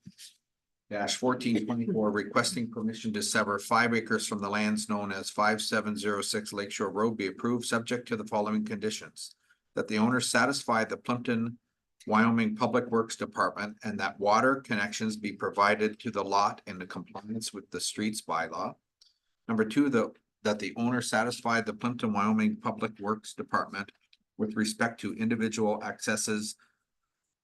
-1424 requesting permission to sever 5 acres from the lands known as 5706 Lakeshore Road be approved, subject to the following conditions. That the owner satisfy the Plympton-Wyoming Public Works Department, and that water connections be provided to the lot in the compliance with the streets bylaw. Number 2, that the owner satisfied the Plympton-Wyoming Public Works Department with respect to individual accesses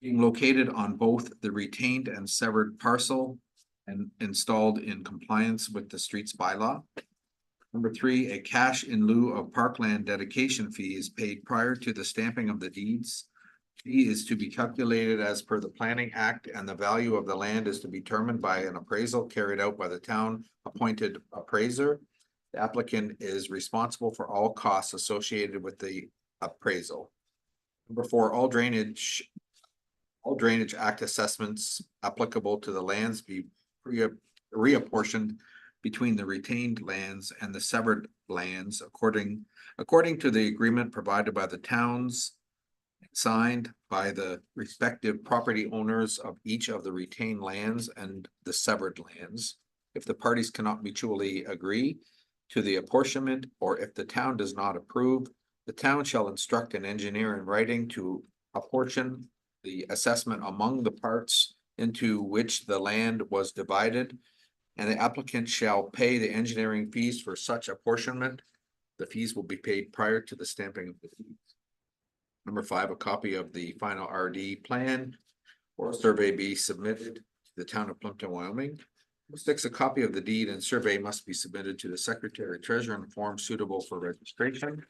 being located on both the retained and severed parcel and installed in compliance with the streets bylaw. Number 3, a cash in lieu of parkland dedication fee is paid prior to the stamping of the deeds. Fee is to be calculated as per the Planning Act, and the value of the land is to be determined by an appraisal carried out by the town appointed appraiser. The applicant is responsible for all costs associated with the appraisal. Number 4, all Drainage Act assessments applicable to the lands be reapportioned between the retained lands and the severed lands according to the agreement provided by the towns, signed by the respective property owners of each of the retained lands and the severed lands. If the parties cannot mutually agree to the apportionment, or if the town does not approve, the town shall instruct an engineer in writing to apportion the assessment among the parts into which the land was divided, and the applicant shall pay the engineering fees for such apportionment. The fees will be paid prior to the stamping of the deeds. Number 5, a copy of the final RD plan or survey be submitted to the town of Plympton-Wyoming. Number 6, a copy of the deed and survey must be submitted to the secretary treasurer in form suitable for registration.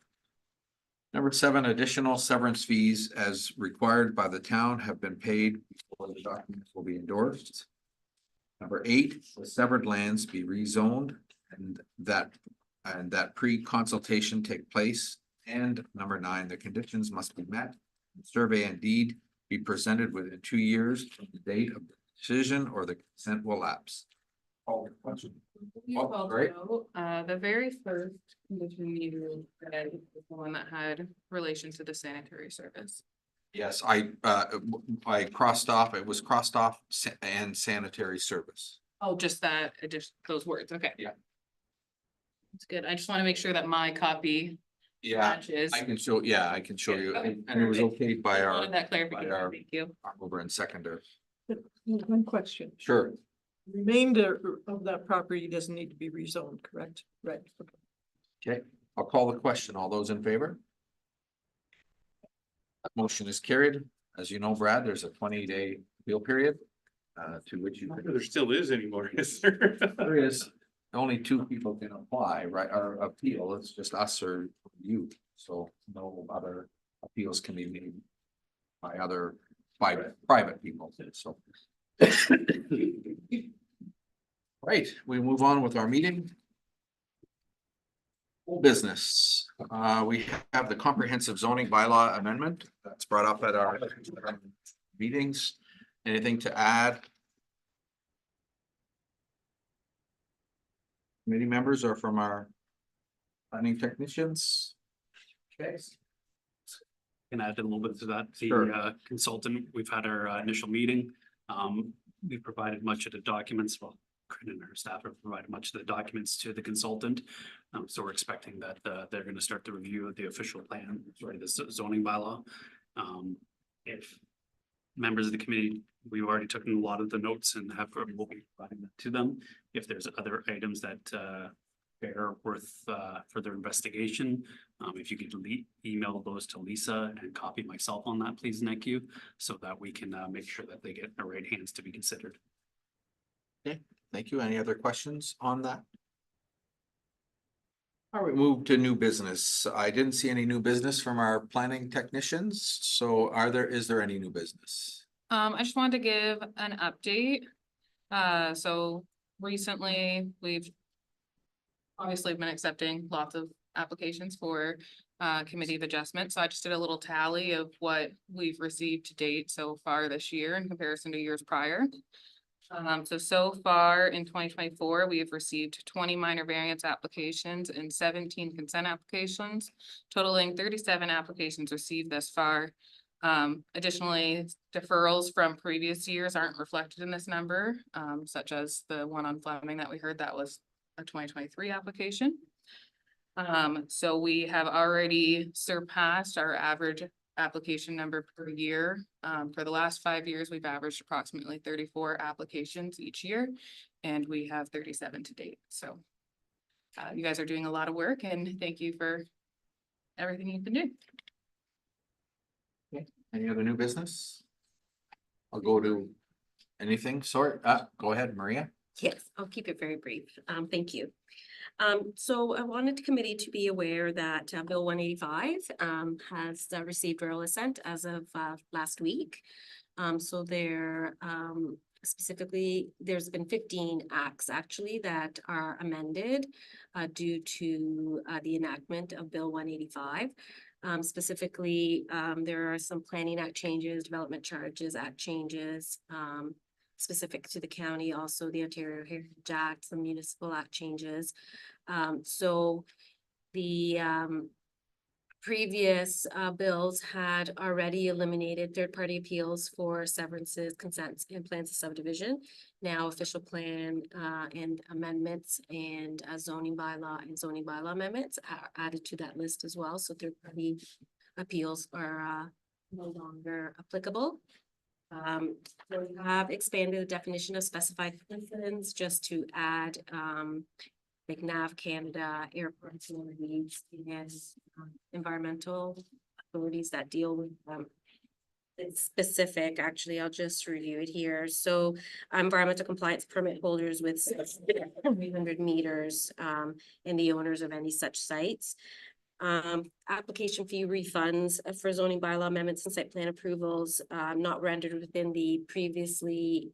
Number 7, additional severance fees as required by the town have been paid before the documents will be endorsed. Number 8, the severed lands be rezoned and that pre-consultation take place. And number 9, the conditions must be met. The survey and deed be presented within 2 years from the date of the decision, or the consent will lapse. Right. The very first condition you read is the one that had relation to the sanitary service. Yes, I crossed off, it was crossed off and sanitary service. Oh, just that, just those words, okay. Yeah. That's good, I just want to make sure that my copy Yeah, matches. I can show you, Okay, and it was perfect. okay by our, Wanted that clarification, our- thank you. over in seconder. One question. Sure. Remainder of that property doesn't need to be rezoned, correct? Right. Okay, I'll call the question. All those in favor? That motion is carried. As you know, Brad, there's a 20-day appeal period. To which you. Not that there still is anymore, is there? There is. Only 2 people can apply, right, or appeal. It's just us or you. So no other appeals can be made by other private people. So. Right, we move on with our meeting. Full business. We have the comprehensive zoning bylaw amendment that's brought up at our meetings. Anything to add? Committee members or from our planning technicians? Okay. Can add a little bit to that. Sure. The consultant, we've had our initial meeting. We provided much of the documents, well, Corinne and her staff have provided much of the documents to the consultant. So we're expecting that they're gonna start the review of the official plan, sorry, the zoning bylaw. If members of the committee, we've already taken a lot of the notes and will be providing that to them. If there's other items that bear worth further investigation, if you could email those to Lisa and copy myself on that, please, thank you, so that we can make sure that they get in the right hands to be considered. Okay, thank you. Any other questions on that? All right, move to new business. I didn't see any new business from our planning technicians. So is there any new business? I just wanted to give an update. So recently we've obviously been accepting lots of applications for committee of adjustment. So I just did a little tally of what we've received to date so far this year in comparison to years prior. So far in 2024, we have received 20 minor variance applications and 17 consent applications, totaling 37 applications received thus far. Additionally, deferrals from previous years aren't reflected in this number, such as the one on Fleming that we heard that was a 2023 application. So we have already surpassed our average application number per year. For the last 5 years, we've averaged approximately 34 applications each year, and we have 37 to date. So you guys are doing a lot of work, and thank you for everything you've been doing. Okay, any other new business? I'll go to anything, sorry, go ahead, Maria. Yes, I'll keep it very brief. Thank you. So I wanted the committee to be aware that Bill 185 has received royal assent as of last week. So there specifically, there's been 15 acts actually that are amended due to the enactment of Bill 185. Specifically, there are some planning act changes, development charges act changes, specific to the county, also the Ontario Heritage Act, some municipal act changes. So the previous bills had already eliminated third-party appeals for severances, consents, and plans of subdivision. Now official plan and amendments and zoning bylaw and zoning bylaw amendments are added to that list as well. So third-party appeals are no longer applicable. We have expanded the definition of specified citizens just to add like NAV Canada, airport authorities, and environmental authorities that deal with it's specific. Actually, I'll just review it here. So environmental compliance permit holders with 300 meters and the owners of any such sites. Application fee refunds for zoning bylaw amendments and site plan approvals not rendered within the previously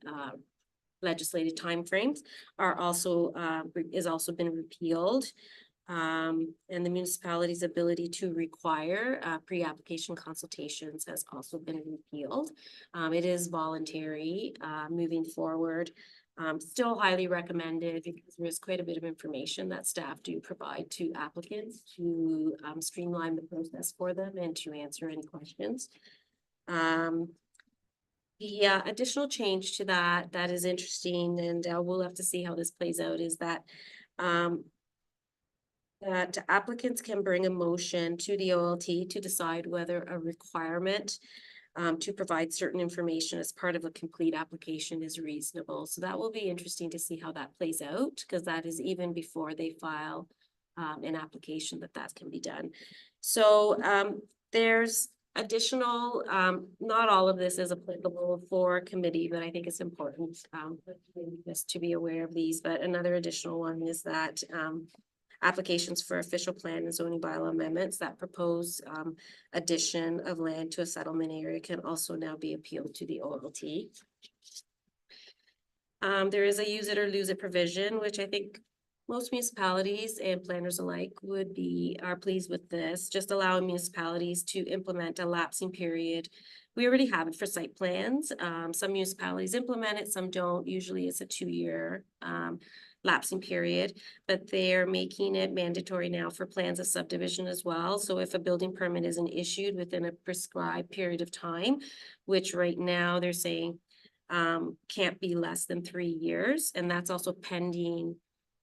legislated timeframes are also been repealed. And the municipality's ability to require pre-application consultations has also been repealed. It is voluntary moving forward. Still highly recommended because there is quite a bit of information that staff do provide to applicants to streamline the process for them and to answer any questions. The additional change to that is interesting, and we'll have to see how this plays out, is that that applicants can bring a motion to the OLT to decide whether a requirement to provide certain information as part of a complete application is reasonable. So that will be interesting to see how that plays out, because that is even before they file an application that can be done. So there's additional, not all of this is applicable for committee, but I think it's important just to be aware of these. But another additional one is that applications for official plan and zoning bylaw amendments that propose addition of land to a settlement area can also now be appealed to the OLT. There is a use it or lose it provision, which I think most municipalities and planners alike are pleased with this, just allowing municipalities to implement a lapsing period. We already have it for site plans. Some municipalities implement it, some don't. Usually it's a 2-year lapsing period, but they're making it mandatory now for plans of subdivision as well. So if a building permit isn't issued within a prescribed period of time, which right now they're saying can't be less than 3 years, and that's also pending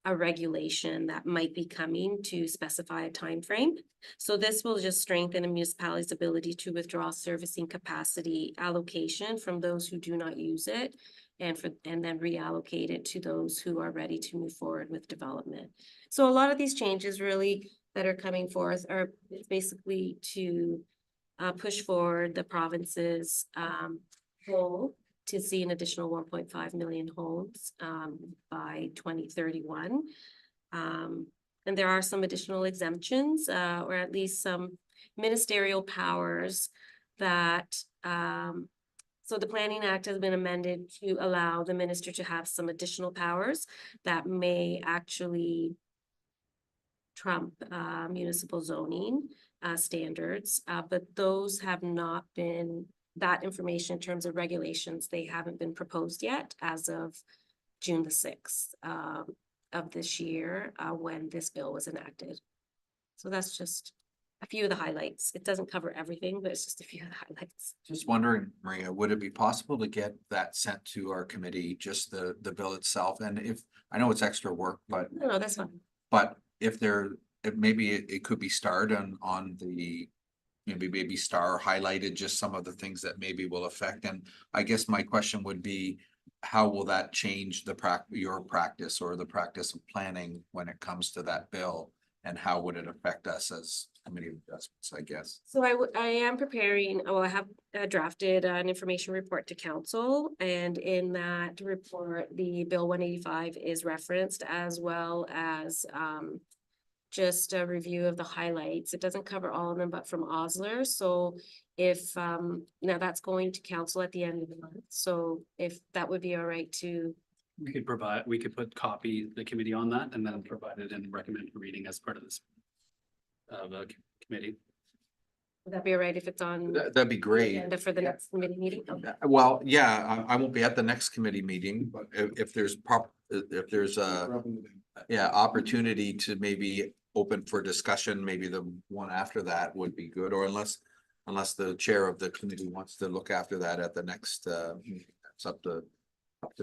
a regulation that might be coming to specify a time frame. So this will just strengthen a municipality's ability to withdraw servicing capacity allocation from those who do not use it, and then reallocate it to those who are ready to move forward with development. So a lot of these changes really that are coming forth are basically to push forward the province's goal to see an additional 1.5 million homes by 2031. And there are some additional exemptions or at least some ministerial powers that so the Planning Act has been amended to allow the minister to have some additional powers that may actually trump municipal zoning standards, but those have not been, that information in terms of regulations, they haven't been proposed yet as of June the 6th of this year when this bill was enacted. So that's just a few of the highlights. It doesn't cover everything, but it's just a few of the highlights. Just wondering, Maria, would it be possible to get that sent to our committee, just the bill itself? And if, I know it's extra work, but No, that's fine. but if maybe it could be starred on the, maybe star highlighted just some of the things that maybe will affect. And I guess my question would be, how will that change your practice or the practice of planning when it comes to that bill? And how would it affect us as committee of adjustments, I guess? So I am preparing, I have drafted an information report to council, and in that report, the Bill 185 is referenced, as well as just a review of the highlights. It doesn't cover all of them, but from Osler. So if now that's going to council at the end of the month. So if that would be all right to. We could put copy the committee on that and then provide it and recommend reading as part of this committee. Would that be all right if it's on? That'd be great. Agenda for the next committee meeting? Okay. Well, yeah, I won't be at the next committee meeting, but if there's opportunity to maybe open for discussion, maybe the one after that would be good, or unless the chair of the committee wants to look after that at the next meeting, it's up to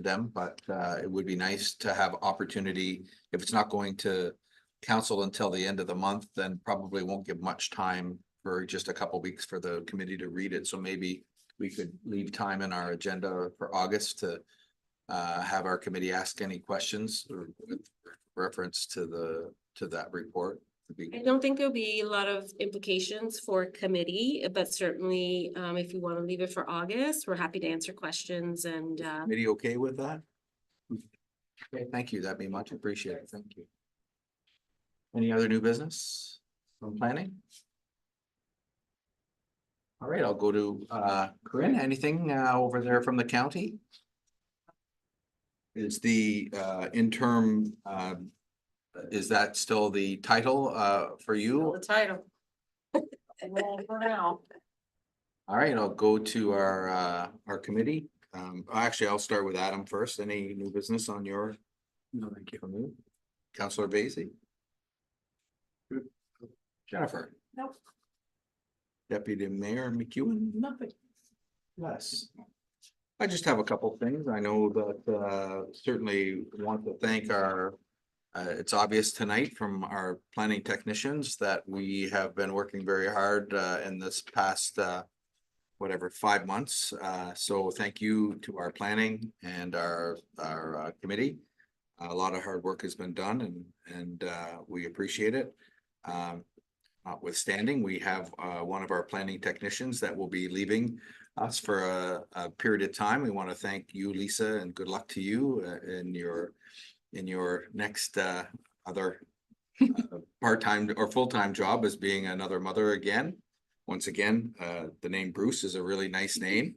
them, but it would be nice to have opportunity. If it's not going to council until the end of the month, then probably won't give much time for just a couple weeks for the committee to read it. So maybe we could leave time in our agenda for August to have our committee ask any questions or with reference to that report. I don't think there'll be a lot of implications for committee, but certainly if you want to leave it for August, we're happy to answer questions and. Committee okay with that? Okay, thank you. That'd be much appreciated. Thank you. Any other new business from planning? All right, I'll go to Corinne. Anything over there from the county? Is the interim is that still the title for you? The title. Well, for now. All right, I'll go to our committee. Actually, I'll start with Adam first. Any new business on your? No, thank you. From you, Councillor Basie. Jennifer. Nope. Deputy Mayor McEwen. Nothing. Yes. I just have a couple things. I know that certainly want to thank our it's obvious tonight from our planning technicians that we have been working very hard in this past 5 months. So thank you to our planning and our committee. A lot of hard work has been done and we appreciate it. Notwithstanding, we have one of our planning technicians that will be leaving us for a period of time. We want to thank you, Lisa, and good luck to you in your next other part-time or full-time job as being another mother again. Once again, the name Bruce is a really nice name.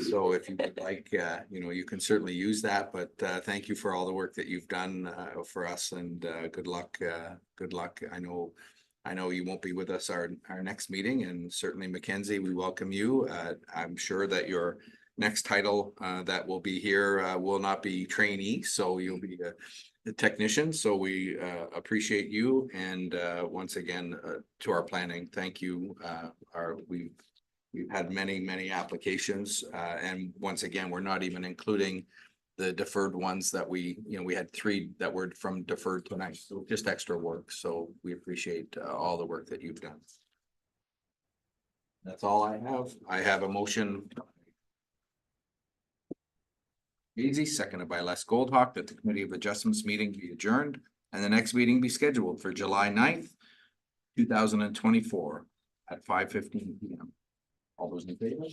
So if you would like, you can certainly use that, but thank you for all the work that you've done for us, and good luck. Good luck. I know you won't be with us our next meeting, and certainly Mackenzie, we welcome you. I'm sure that your next title that will be here will not be trainee, so you'll be a technician. So we appreciate you, and once again to our planning, thank you. We've had many applications. And once again, we're not even including the deferred ones that we had 3 that were from deferred tonight, so just extra work. So we appreciate all the work that you've done. That's all I have. I have a motion. Easy, seconded by Les Goldhawk, that the Committee of Adjustments meeting be adjourned and the next meeting be scheduled for July 9th, 2024 at 5:15 p.m. All those in favor?